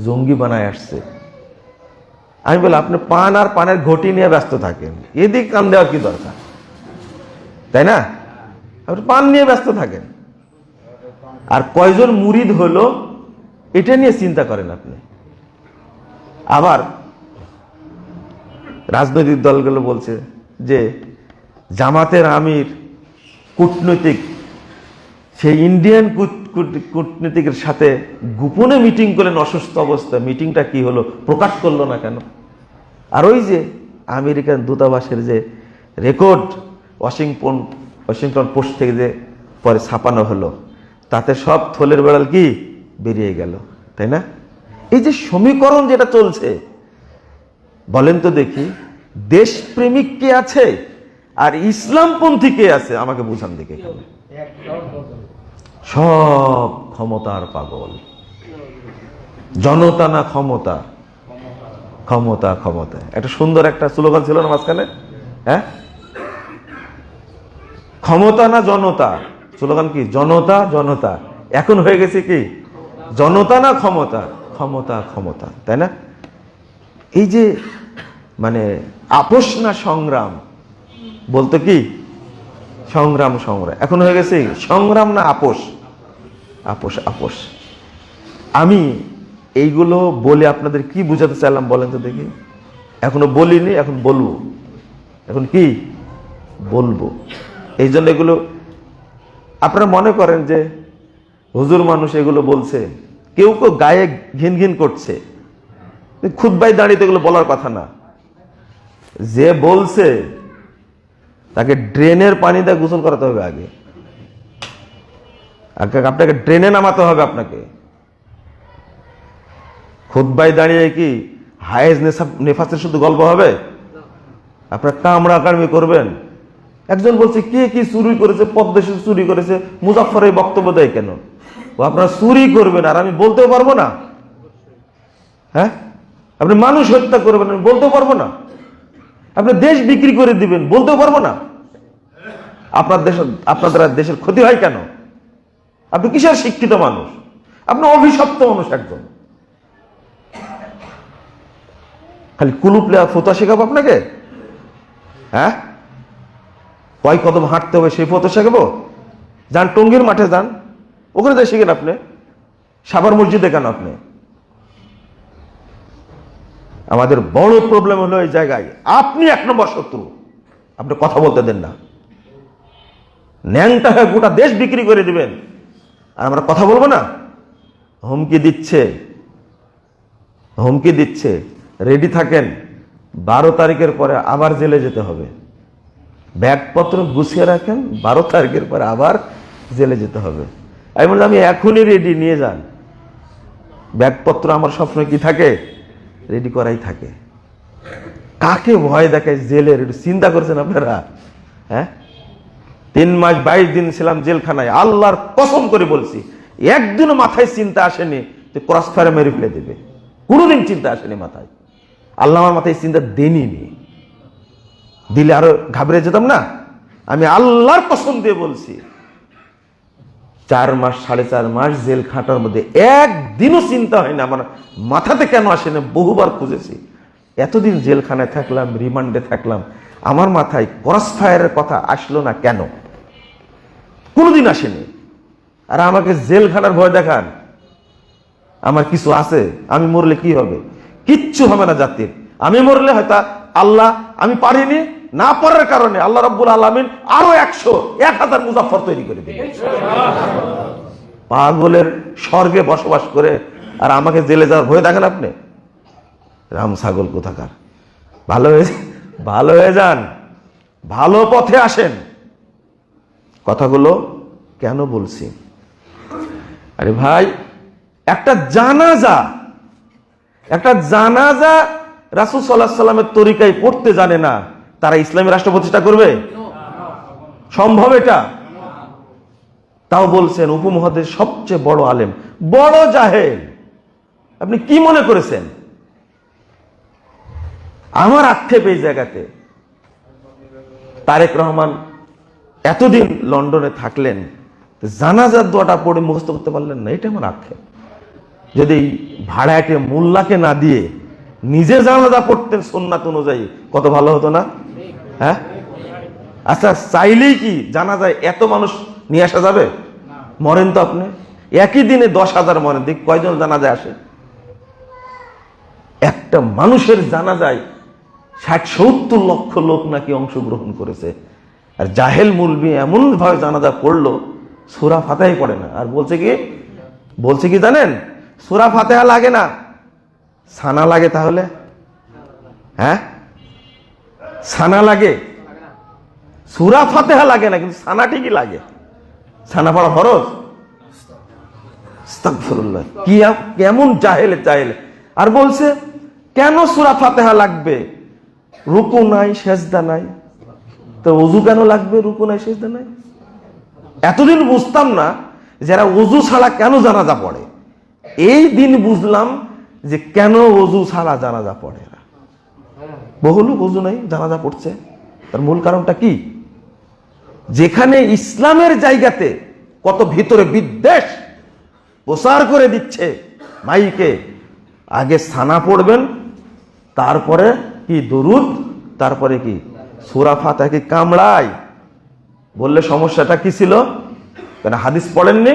জঙ্গি বানায় আসছে। আমি বলি আপনি পান আর পানের ঘটি নিয়ে ব্যস্ত থাকেন, এদিকে কান দেওয়ার কি দরকার, তাই না? আপনি পান নিয়ে ব্যস্ত থাকেন। আর কয়জন মুরিদ হলো এটা নিয়ে চিন্তা করেন আপনি। আবার রাজনৈতিক দলগুলো বলছে যে জামাতের আমির কূটনৈতিক, সেই ইন্ডিয়ান কূটনীতিকের সাথে গোপনে মিটিং করলেন অসুস্থ অবস্থায়। মিটিংটা কি হলো প্রকাশ করলো না কেন? আর ওই যে আমেরিকান দূতাবাসের যে রেকর্ড ওয়াশিংটন পোস্ট থেকে যে পরে ছাপানো হলো, তাতে সব থলের বেড়াল কি বেরিয়ে গেল, তাই না? এই যে সমীকরণ যেটা চলছে, বলেন তো দেখি, দেশপ্রেমিক কে আছে আর ইসলামপন্থী কে আছে? আমাকে বুঝান দেখে। সব ক্ষমতার পাগল, জনতা না ক্ষমতা, ক্ষমতা ক্ষমতা। একটা সুন্দর একটা স্লোগান ছিল না মাঝখানে, হ্যাঁ, ক্ষমতা না জনতা। স্লোগান কি? জনতা জনতা। এখন হয়ে গেছে কি জনতা না ক্ষমতা, ক্ষমতা ক্ষমতা, তাই না? এই যে মানে আপোষ না সংগ্রাম, বলতো কি সংগ্রাম সংগ্রাম, এখন হয়ে গেছে সংগ্রাম না আপোষ, আপোষ আপোষ। আমি এইগুলো বলে আপনাদের কি বুঝাতে চাইলাম বলেন তো দেখি? এখনো বলিনি, এখন বলবো। এখন কি বলবো? এই জন্য এগুলো আপনারা মনে করেন যে হুজুর মানুষ এগুলো বলছে, কেউ কেউ গায়ে ঘিন ঘিন করছে, খুতবায় দাঁড়িয়ে এগুলো বলার কথা না। যে বলছে তাকে ড্রেনের পানি দিয়ে গোসল করাতে হবে আগে, আপনাকে ড্রেনে নামাতে হবে। আপনাকে খুতবায় দাঁড়িয়ে কি হায়েজ নেফাসের শুধু গল্প হবে? আপনার কামড়া কামড়ি করবেন। একজন বলছে কে কি চুরি করেছে, পদ্মা সেতু চুরি করেছে, মুজাফফর এই বক্তব্য দেয় কেন? ও আপনারা চুরি করবেন আর আমি বলতেও পারবো না? হ্যাঁ, আপনি মানুষ হত্যা করবেন আমি বলতেও পারবো না? আপনি দেশ বিক্রি করে দিবেন বলতেও পারবো না? আপনাদের দেশের ক্ষতি হয় কেন? আপনি কিসের শিক্ষিত মানুষ? আপনি অভিশপ্ত মানুষ একজন। খালি কুলুপলে ফোঁতা শেখাবো আপনাকে? হ্যাঁ, কয় কদম হাঁটতে হবে সেই ফোঁতা শেখাবো? যান টঙ্গীর মাঠে যান, ওখানে যাই শিখেন। আপনি সাভার মসজিদে কেন? আপনি আমাদের বড় প্রবলেম হলো এই জায়গায় আপনি 1 নম্বর শত্রু। আপনি কথা বলতে দেন না, ন্যাংটা হয়ে গোটা দেশ বিক্রি করে দিবেন আর আমরা কথা বলবো না? হুমকি দিচ্ছে। রেডি থাকেন, 12 তারিখের পরে আবার জেলে যেতে হবে। ব্যাগপত্র গুছিয়ে রাখেন, 12 তারিখের পরে আবার জেলে যেতে হবে। আমি বললাম আমি এখনই রেডি, নিয়ে যান ব্যাগপত্র। আমার সবসময় কি থাকে? রেডি করাই থাকে। কাকে ভয় দেখায় জেলের? একটু চিন্তা করছেন আপনারা? হ্যাঁ, 3 মাস 22 দিন ছিলাম জেলখানায়। আল্লাহর কসম করে বলছি, একদিনও মাথায় চিন্তা আসেনি যে ক্রস ফায়ারে মেরে ফেলে দেবে। কোনোদিন চিন্তা আসেনি মাথায়। আল্লাহ আমার মাথায় চিন্তা দেনি, দিলে আরো ঘাবড়ে যেতাম না। আমি আল্লাহর কসম দিয়ে বলছি, 4 মাস 4.5 মাস জেল খাটার মধ্যে একদিনও চিন্তা হয় না আমার মাথাতে। কেন আসে না? বহুবার খুঁজেছি। এতদিন জেলখানায় থাকলাম, রিমান্ডে থাকলাম, আমার মাথায় ক্রস ফায়ারের কথা আসলো না কেন? কোনোদিন আসেনি। আর আমাকে জেলখানার ভয় দেখান। আমার কিছু আছে? আমি মরলে কি হবে? কিচ্ছু হবে না জাতির। আমি মরলে হয়তো আল্লাহ, আমি পারিনি, না পারার কারণে আল্লাহ রাব্বুল আলামিন আরো 100-1000 মুজাফফর তৈরি করে দিবেন। পাগলের স্বর্গে বসবাস করে আর আমাকে জেলে যাওয়ার ভয় দেখেন আপনি? রাম ছাগল কোথাকার। ভালো হয়ে যান, ভালো পথে আসেন। কথাগুলো কেন বলছি? আরে ভাই, একটা জানাজা রাসূল সাল্লাল্লাহু আলাইহি সাল্লামের তরিকায় পড়তে জানে না, তারা ইসলামী রাষ্ট্র প্রতিষ্ঠা করবে? সম্ভব এটা? তাও বলছেন উপমহাদেশের সবচেয়ে বড় আলেম, বড় জাহেল। আপনি কি মনে করেছেন? আমার আক্ষেপ এই জায়গাতে, তারেক রহমান এতদিন লন্ডনে থাকলেন, জানাজার দোয়াটা পড়ে মুখস্থ করতে পারলেন না, এটা আমার আক্ষেপ। যদি ভাড়াটে মোল্লাকে না দিয়ে নিজে জানাজা পড়তেন সুন্নাত অনুযায়ী, কত ভালো হতো না? হ্যাঁ, আচ্ছা চাইলেই কি জানাজায় এত মানুষ নিয়ে আসা যাবে? মরেন তো আপনি, একই দিনে 10,000 মরেন, দেখ কয়জন জানাজায় আসে? একটা মানুষের জানাজায় 60-70 লক্ষ লোক নাকি অংশগ্রহণ করেছে। আর জাহেল মুলবি এমন ভাবে জানাজা পড়লো, সূরা ফাতিহা পড়ে না। আর বলছে কি জানেন? সূরা ফাতিহা লাগে না, সানা লাগে। তাহলে হ্যাঁ, সানা লাগে, সূরা ফাতিহা লাগে না, কিন্তু সানা ঠিকই লাগে। সানা পড়া ফরজ। আস্তাগফিরুল্লাহ, কেমন জাহেল। আর বলছে কেন সূরা ফাতিহা লাগবে? রুকু নাই, সেজদা নাই, তো ওযু কেন লাগবে? রুকু নাই, সেজদা নাই। এতদিন বুঝতাম না যারা ওযু ছাড়া কেন জানাজা পড়ে। এই দিন বুঝলাম যে কেন ওযু ছাড়া জানাজা পড়ে না। বহু লোক ওযু নাই, জানাজা পড়ছে। তার মূল কারণটা কি? যেখানে ইসলামের জায়গাতে কত ভিতরে বিদ্বেষ প্রচার করে দিচ্ছে মাইকে, আগে সানা পড়বেন, তারপরে কি দরুদ, তারপরে কি সূরা ফাতিহা। কি কামড়ায় বললে সমস্যাটা কি ছিল? কেন হাদিস পড়েননি?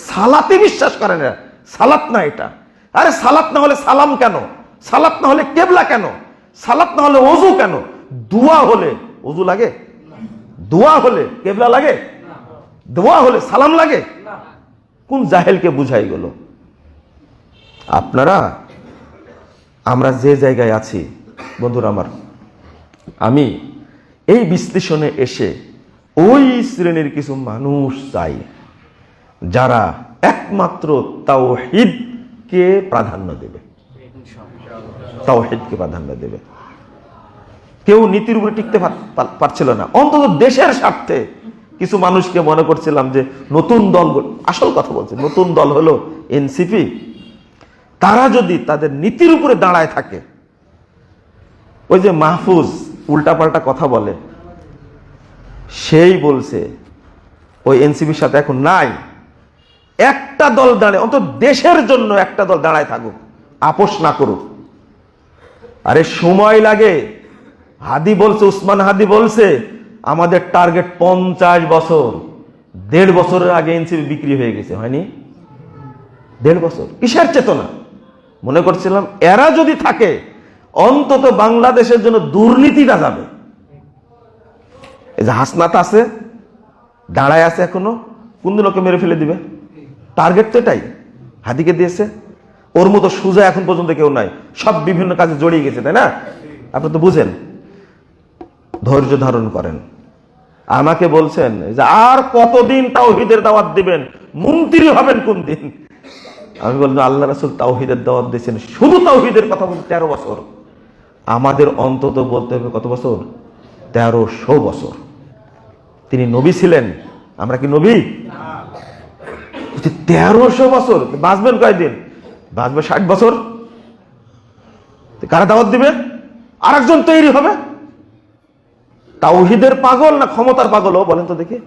সালাতে বিশ্বাস করেন না, সালাত না এটা। আরে সালাত না হলে সালাম কেন? সালাত না হলে কেবলা কেন? সালাত না হলে ওযু কেন? দোয়া হলে ওযু লাগে? দোয়া হলে কেবলা লাগে? দোয়া হলে সালাম লাগে? কোন জাহেলকে বুঝাই গেল? আপনারা, আমরা যে জায়গায় আছি বন্ধুরা আমার, আমি এই বিশ্লেষণে এসে ওই শ্রেণীর কিছু মানুষ চাই যারা একমাত্র তাওহীদকে প্রাধান্য দেবে, তাওহীদকে প্রাধান্য দেবে। কেউ নীতির উপরে টিকতে পারছিল না, অন্তত দেশের স্বার্থে কিছু মানুষকে মনে করছিলাম যে নতুন দল, আসল কথা বলছে, নতুন দল হলো এনসিপি, তারা যদি তাদের নীতির উপরে দাঁড়ায় থাকে। ওই যে মাহফুজ উল্টাপাল্টা কথা বলে, সেই বলছে ওই এনসিপির সাথে এখন নাই, একটা দল দাঁড়ায়, অন্তত দেশের জন্য একটা দল দাঁড়ায় থাকুক, আপোষ না করুক। আরে সময় লাগে। হাদি বলছে, উসমান হাদি বলছে আমাদের টার্গেট 50 বছর। 1.5 বছরের আগে এনসিপি বিক্রি হয়ে গেছে, হয়নি? 1.5 বছর। কিসের চেতনা? মনে করছিলাম এরা যদি থাকে অন্তত বাংলাদেশের জন্য দুর্নীতিটা যাবে। এই যে হাসনাত আছে, দাঁড়ায় আছে এখনো, কোন দিন ওকে মেরে ফেলে দিবে। টার্গেট তো এটাই, হাদিকে দিয়েছে। ওর মতো সুজা এখন পর্যন্ত কেউ নাই, সব বিভিন্ন কাজে জড়িয়ে গেছে, তাই না? আপনি তো বুঝেন। ধৈর্য ধারণ করেন। আমাকে বলছেন যে আর কতদিন তাওহীদের দাওয়াত দিবেন, মন্ত্রী হবেন কোন দিন? আমি বললাম আল্লাহ রাসূল তাওহীদের দাওয়াত দিয়েছেন, শুধু তাওহীদের কথা বলতে 13 বছর। আমাদের অন্তত বলতে হবে কত বছর? 1300 বছর। তিনি নবী ছিলেন, আমরা কি নবী? 1300 বছর। বাঁচবেন কয়দিন? বাঁচবে 60 বছর। কারা দাওয়াত দিবে? আরেকজন তৈরি হবে। তাওহীদের পাগল না ক্ষমতার পাগল? ও বলেন তো দেখি।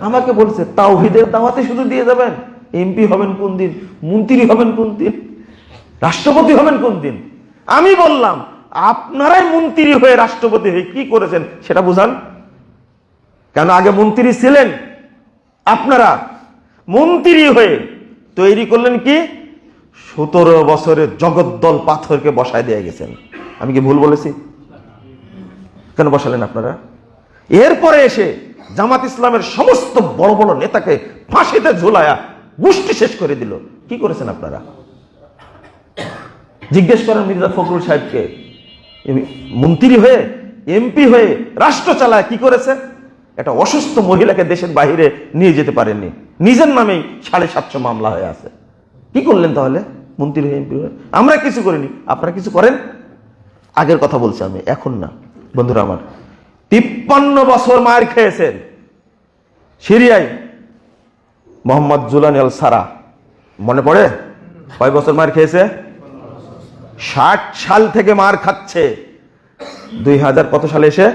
আমাকে বলছে তাওহীদের দাওয়াতে শুধু দিয়ে যাবেন, এমপি হবেন কোন দিন, মন্ত্রী হবেন কোন দিন, রাষ্ট্রপতি হবেন কোন দিন? আমি বললাম আপনারাই মন্ত্রী হয়ে রাষ্ট্রপতি হয়ে কি করেছেন সেটা বুঝান। কেন আগে মন্ত্রী ছিলেন? আপনারা মন্ত্রী হয়ে তৈরি করলেন কি? 17 বছরে জগদ্দল পাথরকে বসায় দিয়ে গেছেন। আমি কি ভুল বলেছি? কেন বসালেন আপনারা? এরপরে এসে জামাত ইসলামের সমস্ত বড় বড় নেতাকে ফাঁসিতে ঝুলায়া গোষ্ঠী শেষ করে দিল। কি করেছেন আপনারা? জিজ্ঞেস করেন মির্জা ফখরুল সাহেবকে, মন্ত্রী হয়ে এমপি হয়ে রাষ্ট্র চালায় কি করেছে? একটা অসুস্থ মহিলাকে দেশের বাইরে নিয়ে যেতে পারেননি, নিজের নামেই 750 মামলা হয়ে আছে। কি করলেন তাহলে মন্ত্রী হয়ে এমপি হয়ে? আমরা কিছু করিনি, আপনারা কিছু করেন? আগের কথা বলছি আমি, এখন না। বন্ধুরা আমার, 53 বছর মায়ের খেয়েছেন সিরিয়ায় মোহাম্মদ জুলানি আল সারা, মনে পড়ে? কয় বছর মার খেয়েছে? 60 সাল থেকে মার খাচ্ছে। 2000 কত সালে এসে?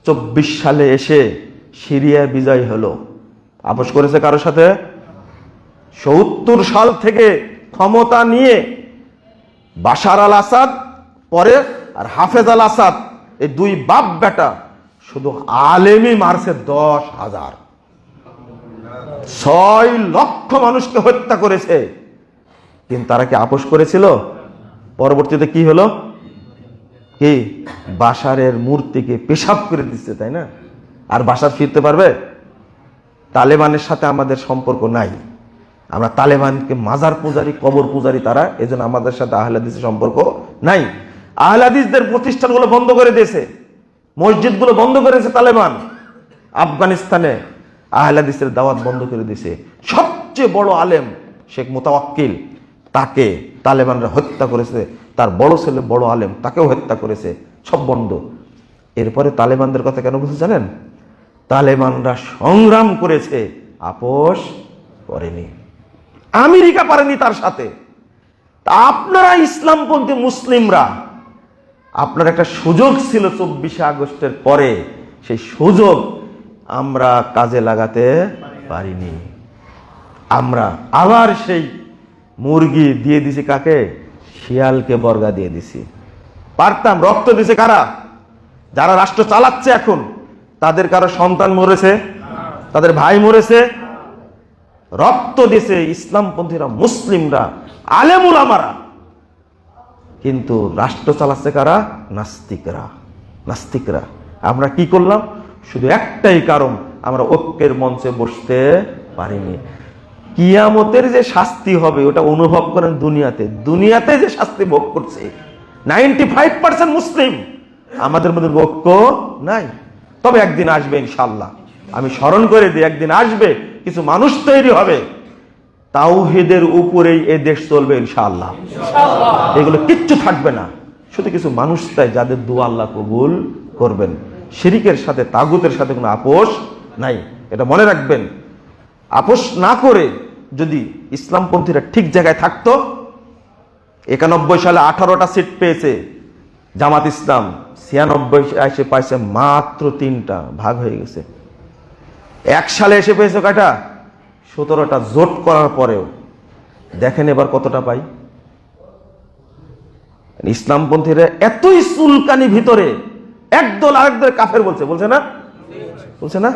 24 সালে এসে সিরিয়া বিজয় হলো। আপোষ করেছে কারোর সাথে? 70 সাল থেকে ক্ষমতা নিয়ে বাশার আল আসাদ পরে আর হাফেজ আল আসাদ, এই দুই বাপ বেটা শুধু আলেমই মারছে 10,000। 6 লক্ষ মানুষকে হত্যা করেছে। কিন্তু তারা কি আপোষ করেছিল? পরবর্তীতে কি হলো? কি বাশারের মূর্তিকে পেশাব করে দিচ্ছে, তাই না? আর বাশার ফিরতে পারবে? তালেবানের সাথে আমাদের সম্পর্ক নাই। আমরা তালেবানকে মাজার পূজারী, কবর পূজারী তারা, এজন্য আমাদের সাথে আহলে হাদিসের সম্পর্ক নাই। আহলে হাদিসদের প্রতিষ্ঠানগুলো বন্ধ করে দিয়েছে, মসজিদগুলো বন্ধ করেছে তালেবান। আফগানিস্তানে আহলে হাদিসের দাওয়াত বন্ধ করে দিয়েছে। সবচেয়ে বড় আলেম শেখ মুতাওয়াক্কিল, তাকে তালেবানরা হত্যা করেছে। তার বড় ছেলে বড় আলেম, তাকেও হত্যা করেছে। সব বন্ধ। এরপরে তালেবানদের কথা কেন বলতে জানেন? তালেবানরা সংগ্রাম করেছে, আপোষ করেনি। আমেরিকা পারেনি তার সাথে। আপনারা ইসলামপন্থী মুসলিমরা, আপনার একটা সুযোগ ছিল 24শে আগস্টের পরে, সেই সুযোগ আমরা কাজে লাগাতে পারিনি। আমরা আবার সেই মুরগি দিয়ে দিছি কাকে? শিয়ালকে বর্গা দিয়ে দিছি। পারতাম। রক্ত দিছে কারা? যারা রাষ্ট্র চালাচ্ছে এখন। তাদের কারো সন্তান মরেছে? তাদের ভাই মরেছে? রক্ত দিছে ইসলামপন্থীরা, মুসলিমরা, আলেম উলামারা, কিন্তু রাষ্ট্র চালাচ্ছে কারা? নাস্তিকরা। আমরা কি করলাম? শুধু একটাই কারণ, আমরা ঐক্যের মঞ্চে বসতে পারিনি। কিয়ামতের যে শাস্তি হবে ওটা অনুভব করেন দুনিয়াতে যে শাস্তি ভোগ করছে 95% মুসলিম, আমাদের মধ্যে ঐক্য নাই। তবে একদিন আসবে ইনশাআল্লাহ, আমি স্মরণ করে দিই, একদিন আসবে, কিছু মানুষ তৈরি হবে, তাওহীদের উপরেই এ দেশ চলবে ইনশাআল্লাহ। এগুলো কিচ্ছু থাকবে না, শুধু কিছু মানুষ তাই যাদের দোয়া আল্লাহ কবুল করবেন। শিরিকের সাথে, তাগুতের সাথে কোনো আপোষ নাই, এটা মনে রাখবেন। আপোষ না করে যদি ইসলামপন্থীরা ঠিক জায়গায় থাকতো, 91 সালে 18টা সিট পেয়েছে জামাত ইসলাম, 96 এসে পাইছে মাত্র 3টা, ভাগ হয়ে গেছে। 1 সালে এসে পেয়েছে কয়টা? 17টা, জোট করার পরেও দেখেন এবার কতটা পাই। ইসলামপন্থীরা এতই চুলকানি ভিতরে, একদল আরেকদল কাফের বলছে না?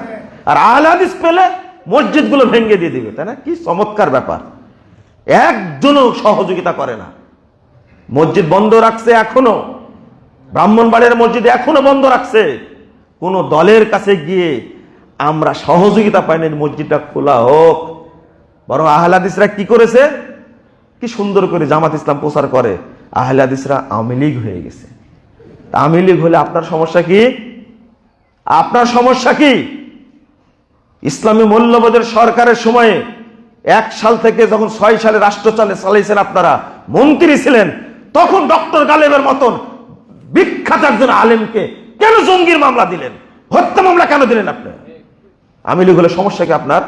আর আহলে হাদিস পেলে মসজিদগুলো ভেঙে দিয়ে দিবে, তাই না? কি চমৎকার ব্যাপার, একজনও সহযোগিতা করে না। মসজিদ বন্ধ রাখছে এখনো, ব্রাহ্মণবাড়িয়ার মসজিদ এখনো বন্ধ রাখছে। কোন দলের কাছে গিয়ে আমরা সহযোগিতা পাইনি মসজিদটা খোলা হোক। বরং আহলে হাদিসরা কি করেছে? কি সুন্দর করে জামাত ইসলাম প্রচার করে, আহলে হাদিসরা আওয়ামী লীগ হয়ে গেছে। আওয়ামী লীগ হলে আপনার সমস্যা কি? ইসলামী মূল্যবোধের সরকারের সময়ে 1 সাল থেকে যখন 6 সালে রাষ্ট্র চালাইছেন, আপনারা মন্ত্রী ছিলেন, তখন ডক্টর গালেবের মতন বিখ্যাত একজন আলেমকে কেন জঙ্গির মামলা দিলেন, হত্যা মামলা কেন দিলেন আপনি? আওয়ামী লীগ হলে সমস্যা কি আপনার?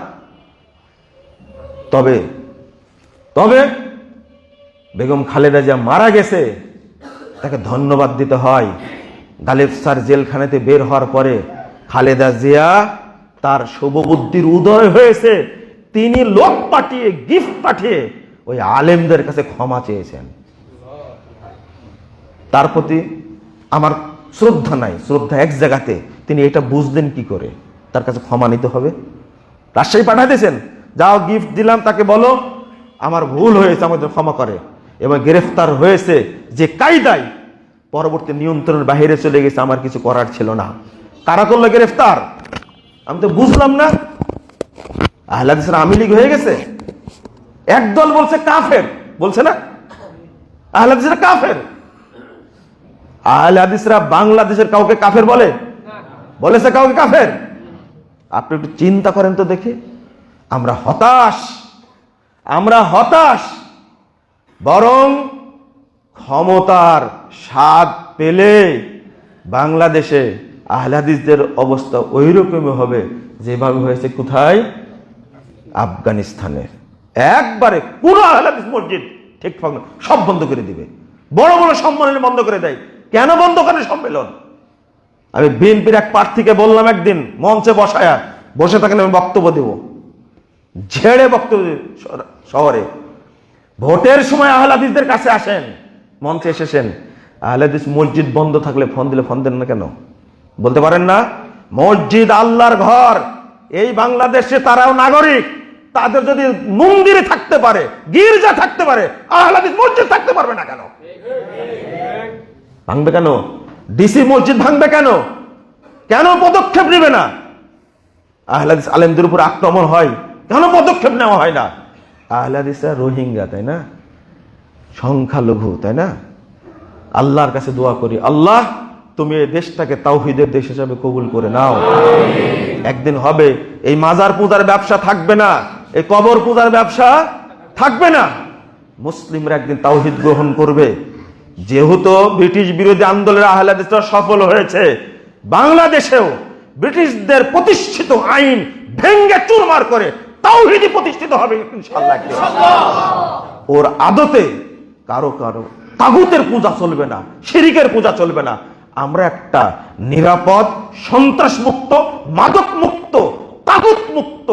তবে বেগম খালেদা জিয়া মারা গেছে, তাকে ধন্যবাদ দিতে হয়। গালিব স্যার জেলখানাতে বের হওয়ার পরে খালেদা জিয়া, তার শুভবুদ্ধির উদয় হয়েছে, তিনি লোক পাঠিয়ে, গিফট পাঠিয়ে ওই আলেমদের কাছে ক্ষমা চেয়েছেন। তার প্রতি আমার শ্রদ্ধা নাই, শ্রদ্ধা এক জায়গাতে। তিনি এটা বুঝলেন কি করে তার কাছে ক্ষমা নিতে হবে? রাজশাহী পাঠিয়ে দিয়েছেন, যাও গিফট দিলাম, তাকে বলো আমার ভুল হয়েছে, আমাদের ক্ষমা করে। এবং গ্রেফতার হয়েছে যে কায়দায়, পরবর্তী নিয়ন্ত্রণের বাইরে চলে গেছে, আমার কিছু করার ছিল না। কারা করলো গ্রেফতার? আমি তো বুঝলাম না। আহলে হাদিসরা আওয়ামী লীগ হয়ে গেছে, একদল বলছে কাফের, বলছে না আহলে হাদিসরা কাফের। আহলে হাদিসরা বাংলাদেশের কাউকে কাফের বলেছে কাউকে কাফের? আপনি একটু চিন্তা করেন তো দেখে। আমরা হতাশ, বরং ক্ষমতার স্বাদ পেলে বাংলাদেশে আহলে হাদিসদের অবস্থা ওই রকমই হবে যেভাবে হয়েছে কোথায়? আফগানিস্তানে। একবারে পুরো আহলে হাদিস মসজিদ ঠিক সব বন্ধ করে দিবে, বড় বড় সম্মেলন বন্ধ করে দেয়। কেন বন্ধ করে সম্মেলন? আমি বিএনপির এক প্রার্থীকে বললাম একদিন মঞ্চে বসে থাকেন, আমি বক্তব্য দেব, ঝেড়ে বক্তব্য শহরে। ভোটের সময় আহলে হাদিসদের কাছে আসেন, মঞ্চে এসেছেন, আহলে হাদিস মসজিদ বন্ধ থাকলে ফোন দেন না কেন? বলতে পারেন না? মসজিদ আল্লাহর ঘর, এই বাংলাদেশে তারাও নাগরিক। তাদের যদি মন্দিরে থাকতে পারে, গির্জা থাকতে পারে, আহলে হাদিস মসজিদ থাকতে পারবে না কেন? ভাঙবে কেন? ডিসি মসজিদ ভাঙবে কেন? কেন পদক্ষেপ নেবে না? আহলে হাদিস আলেমদের উপর আক্রমণ হয়, কেন পদক্ষেপ নেওয়া হয় না? আহলে হাদিসরা রোহিঙ্গা, তাই না? সংখ্যালঘু, তাই না? আল্লাহর কাছে দোয়া করি, আল্লাহ তুমি এই দেশটাকে তাওহীদের দেশ হিসাবে কবুল করে নাও। একদিন হবে এই মাজার পূজার ব্যবসা থাকবে না, এই কবর পূজার ব্যবসা থাকবে না। মুসলিমরা একদিন তাওহীদ গ্রহণ করবে। যেহেতু ব্রিটিশ বিরোধী আন্দোলনে আহলে হাদিসরা সফল হয়েছে, বাংলাদেশেও ব্রিটিশদের প্রতিষ্ঠিত আইন ভেঙ্গে চুরমার করে তাওহীদই প্রতিষ্ঠিত হবে ইনশাআল্লাহ। ওর আদতে কারো তাগুতের পূজা চলবে না, শিরিকের পূজা চলবে না। আমরা একটা নিরাপদ, সন্ত্রাস মুক্ত, মাদক মুক্ত, তাগুত মুক্ত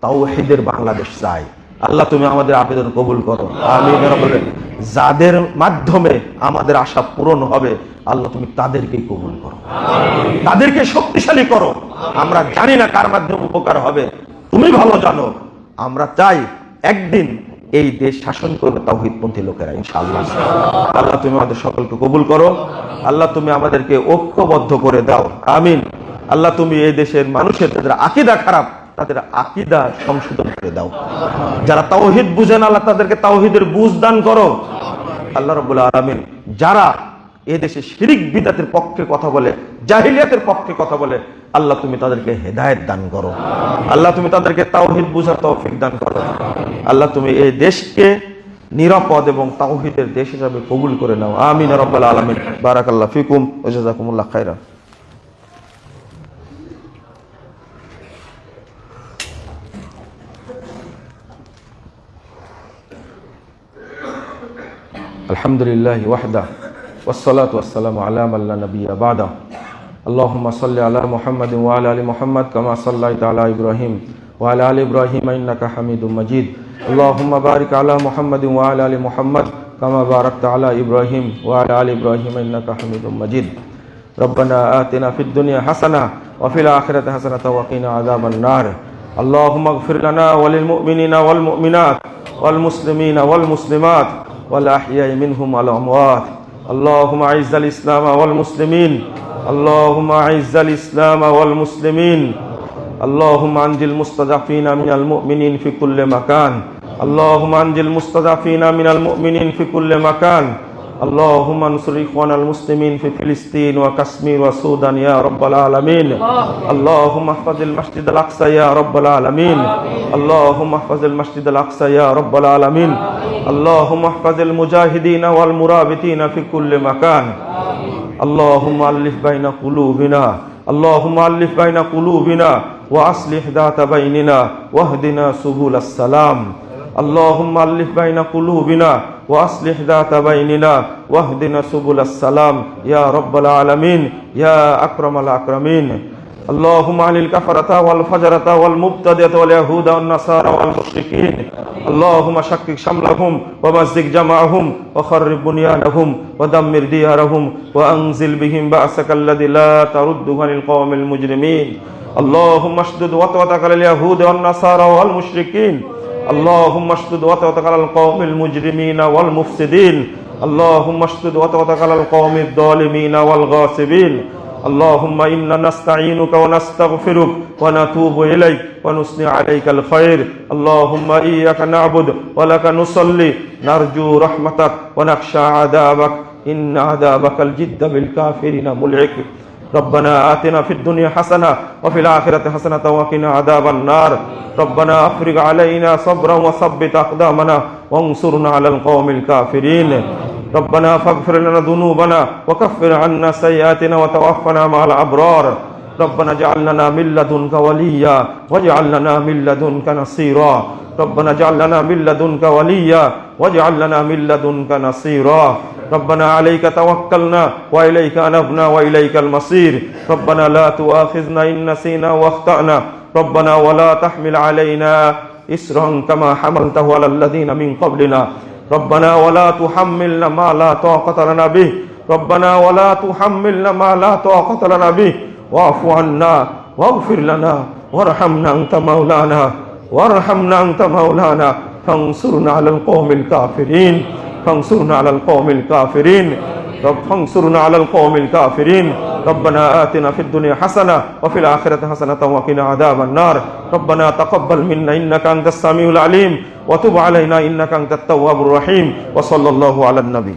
তাওহীদের বাংলাদেশ চাই। আল্লাহ তুমি আমাদের আবেদন কবুল করো, আমিন। যাদের মাধ্যমে আমাদের আশা পূরণ হবে, আল্লাহ তুমি তাদেরকে কবুল করো, তাদেরকে শক্তিশালী করো। আমরা জানি না কার মাধ্যমে উপকার হবে, তুমি ভালো জানো। আমরা চাই একদিন এই দেশ শাসন করবে তাওহীদপন্থী লোকেরা ইনশাআল্লাহ। আল্লাহ তুমি আমাদের সকলকে কবুল করো। আল্লাহ তুমি আমাদেরকে ঐক্যবদ্ধ করে দাও, আমিন। আল্লাহ তুমি এই দেশের মানুষের যাদের আকীদা খারাপ তাদের আকীদা সংশোধন করে দাও। যারা তাওহীদ বুঝেন আল্লাহ তাদেরকে তাওহীদের বুঝ দান করো আল্লাহ রাব্বুল আলামিন। যারা এই দেশে শিরিক বিদআতের পক্ষে কথা বলে, জাহিলিয়াতের পক্ষে কথা বলে, আল্লাহ তুমি তাদেরকে হেদায়েত দান করো। আল্লাহ তুমি তাদেরকে তাওহীদ বুঝার তৌফিক দান করো। আল্লাহ তুমি এই দেশকে নিরাপদ এবং তাওহীদের দেশ হিসাবে কবুল করে নাও, আমিন ইয়া রাব্বাল আলামিন। বারাকাল্লাহু ফিকুম ওয়া জাযাকুমুল্লাহু খাইরা। আলহামদুলিল্লাহি ওয়াহদা ওয়াসসালাতু ওয়াসসালামু আলা মান লা নাবিয়্যা বা'দা। আল্লাহুম্মা সাল্লি আলা মুহাম্মাদিন ওয়া আলা আলি মুহাম্মাদ কামা সাল্লাইতা আলা ইব্রাহিম ওয়া আলা আলি ইব্রাহিম ইন্নাকা হামিদুম মাজিদ। আল্লাহুম্মা বারিক আলা মুহাম্মাদিন ওয়া আলা আলি মুহাম্মাদ কামা বারাকতা আলা ইব্রাহিম ওয়া আলা আলি ইব্রাহিম ইন্নাকা হামিদুম মাজিদ। রব্বানা আতিনা ফিদ দুনিয়া হাসানাহ ওয়া ফিল আখিরাতি হাসানাতাও ওয়া কিনা আযাবান নার। আল্লাহুম্মা ইগফির লানা ওয়া লিল মুমিনিনা ওয়াল মুমিনাত ওয়াল মুসলিমিনা ওয়াল মুসলিমাত ওয়াল আহইয়াই মিনহুম ওয়াল আমওয়াত। আল্লাহুম্মা আইজ্জাল ইসলাম ওয়াল মুসলিমিন। আল্লাহুম্মা আইজ্জাল ইসলাম ওয়াল মুসলিমিন। আল্লাহুম্মা আনজিল মুস্তাযাফিনা মিনাল মুমিনিন ফি কুল্লি মাকান। আল্লাহুম্মা আনজিল মুস্তাযাফিনা মিনাল মুমিনিন ফি কুল্লি মাকান। আল্লাহুম্মা আনসুর ইখওয়ানাল মুসলিমিন ফি ফিলিস্তিন ওয়া কাশ্মীর ওয়া সুদান ইয়া রাব্বাল আলামিন। আল্লাহুম্মা ইহফাজিল মাসজিদাল আকসা ইয়া রাব্বাল আলামিন। আল্লাহুম্মা ইহফাজিল মাসজিদাল আকসা ইয়া রাব্বাল আলামিন। আল্লাহুম্মা ইহফাজিল মুজাহিদিনা ওয়াল মুরাবিতিনা ফি কুল্লি মাকান। আল্লাহুম্মা আল্লিফ বাইনা কুলুবিনা। আল্লাহুম্মা আল্লিফ বাইনা কুলুবিনা ওয়া আসলিহ যাতা বাইনিনা ওয়াহদিনা সুবুলাস সালাম। اللهم ألف بين قلوبنا وأصلح ذات بيننا واهدنا سبل السلام يا رب العالمين يا أكرم الأكرمين. اللهم عن الكفرة والفجرة والمبتدئة واليهود والنصارى والمشركين اللهم شكك شملهم ومزق جمعهم وخرب بنيانهم ودمر ديارهم وأنزل بهم بأسك الذي لا ترده عن القوم المجرمين. اللهم اشدد وطأتك على اليهود والنصارى والمشركين. اللهم اشدد وطأتك على القوم المجرمين والمفسدين. اللهم اشدد وطأتك على القوم الظالمين والغاصبين. اللهم إنا نستعينك ونستغفرك ونتوب إليك ونثني عليك الخير. اللهم إياك نعبد ولك نصلي نرجو رحمتك ونخشى عذابك إن عذابك الجد بالكافرين ملحق. ربنا آتنا في الدنيا حسنة وفي الآخرة حسنة وقنا عذاب النار. ربنا أفرغ علينا صبرا وثبت أقدامنا وانصرنا على القوم الكافرين. ربنا فاغفر لنا ذنوبنا وكفر عنا سيئاتنا وتوفنا مع الأبرار. ربنا اجعل لنا من لدنك وليا واجعل لنا من لدنك نصيرا. ربنا اجعل لنا من لدنك وليا واجعل لنا من لدنك نصيرا. ربنا عليك توكلنا وإليك أنبنا وإليك المصير. ربنا لا تؤاخذنا إن نسينا واخطأنا. ربنا ولا تحمل علينا إسرا كما حملته على الذين من قبلنا. ربنا ولا تحملنا ما لا طاقة لنا به. ربنا ولا تحملنا ما لا طاقة لنا به. واعف عنا واغفر لنا وارحمنا أنت مولانا وارحمنا أنت مولانا فانصرنا على القوم الكافرين. فانصرنا على القوم الكافرين. فانصرنا على القوم الكافرين. ربنا آتنا في الدنيا حسنة وفي الآخرة حسنة وقنا عذاب النار. ربنا تقبل منا إنك أنت السميع العليم وتب علينا إنك أنت التواب الرحيم. وصلى الله على النبي.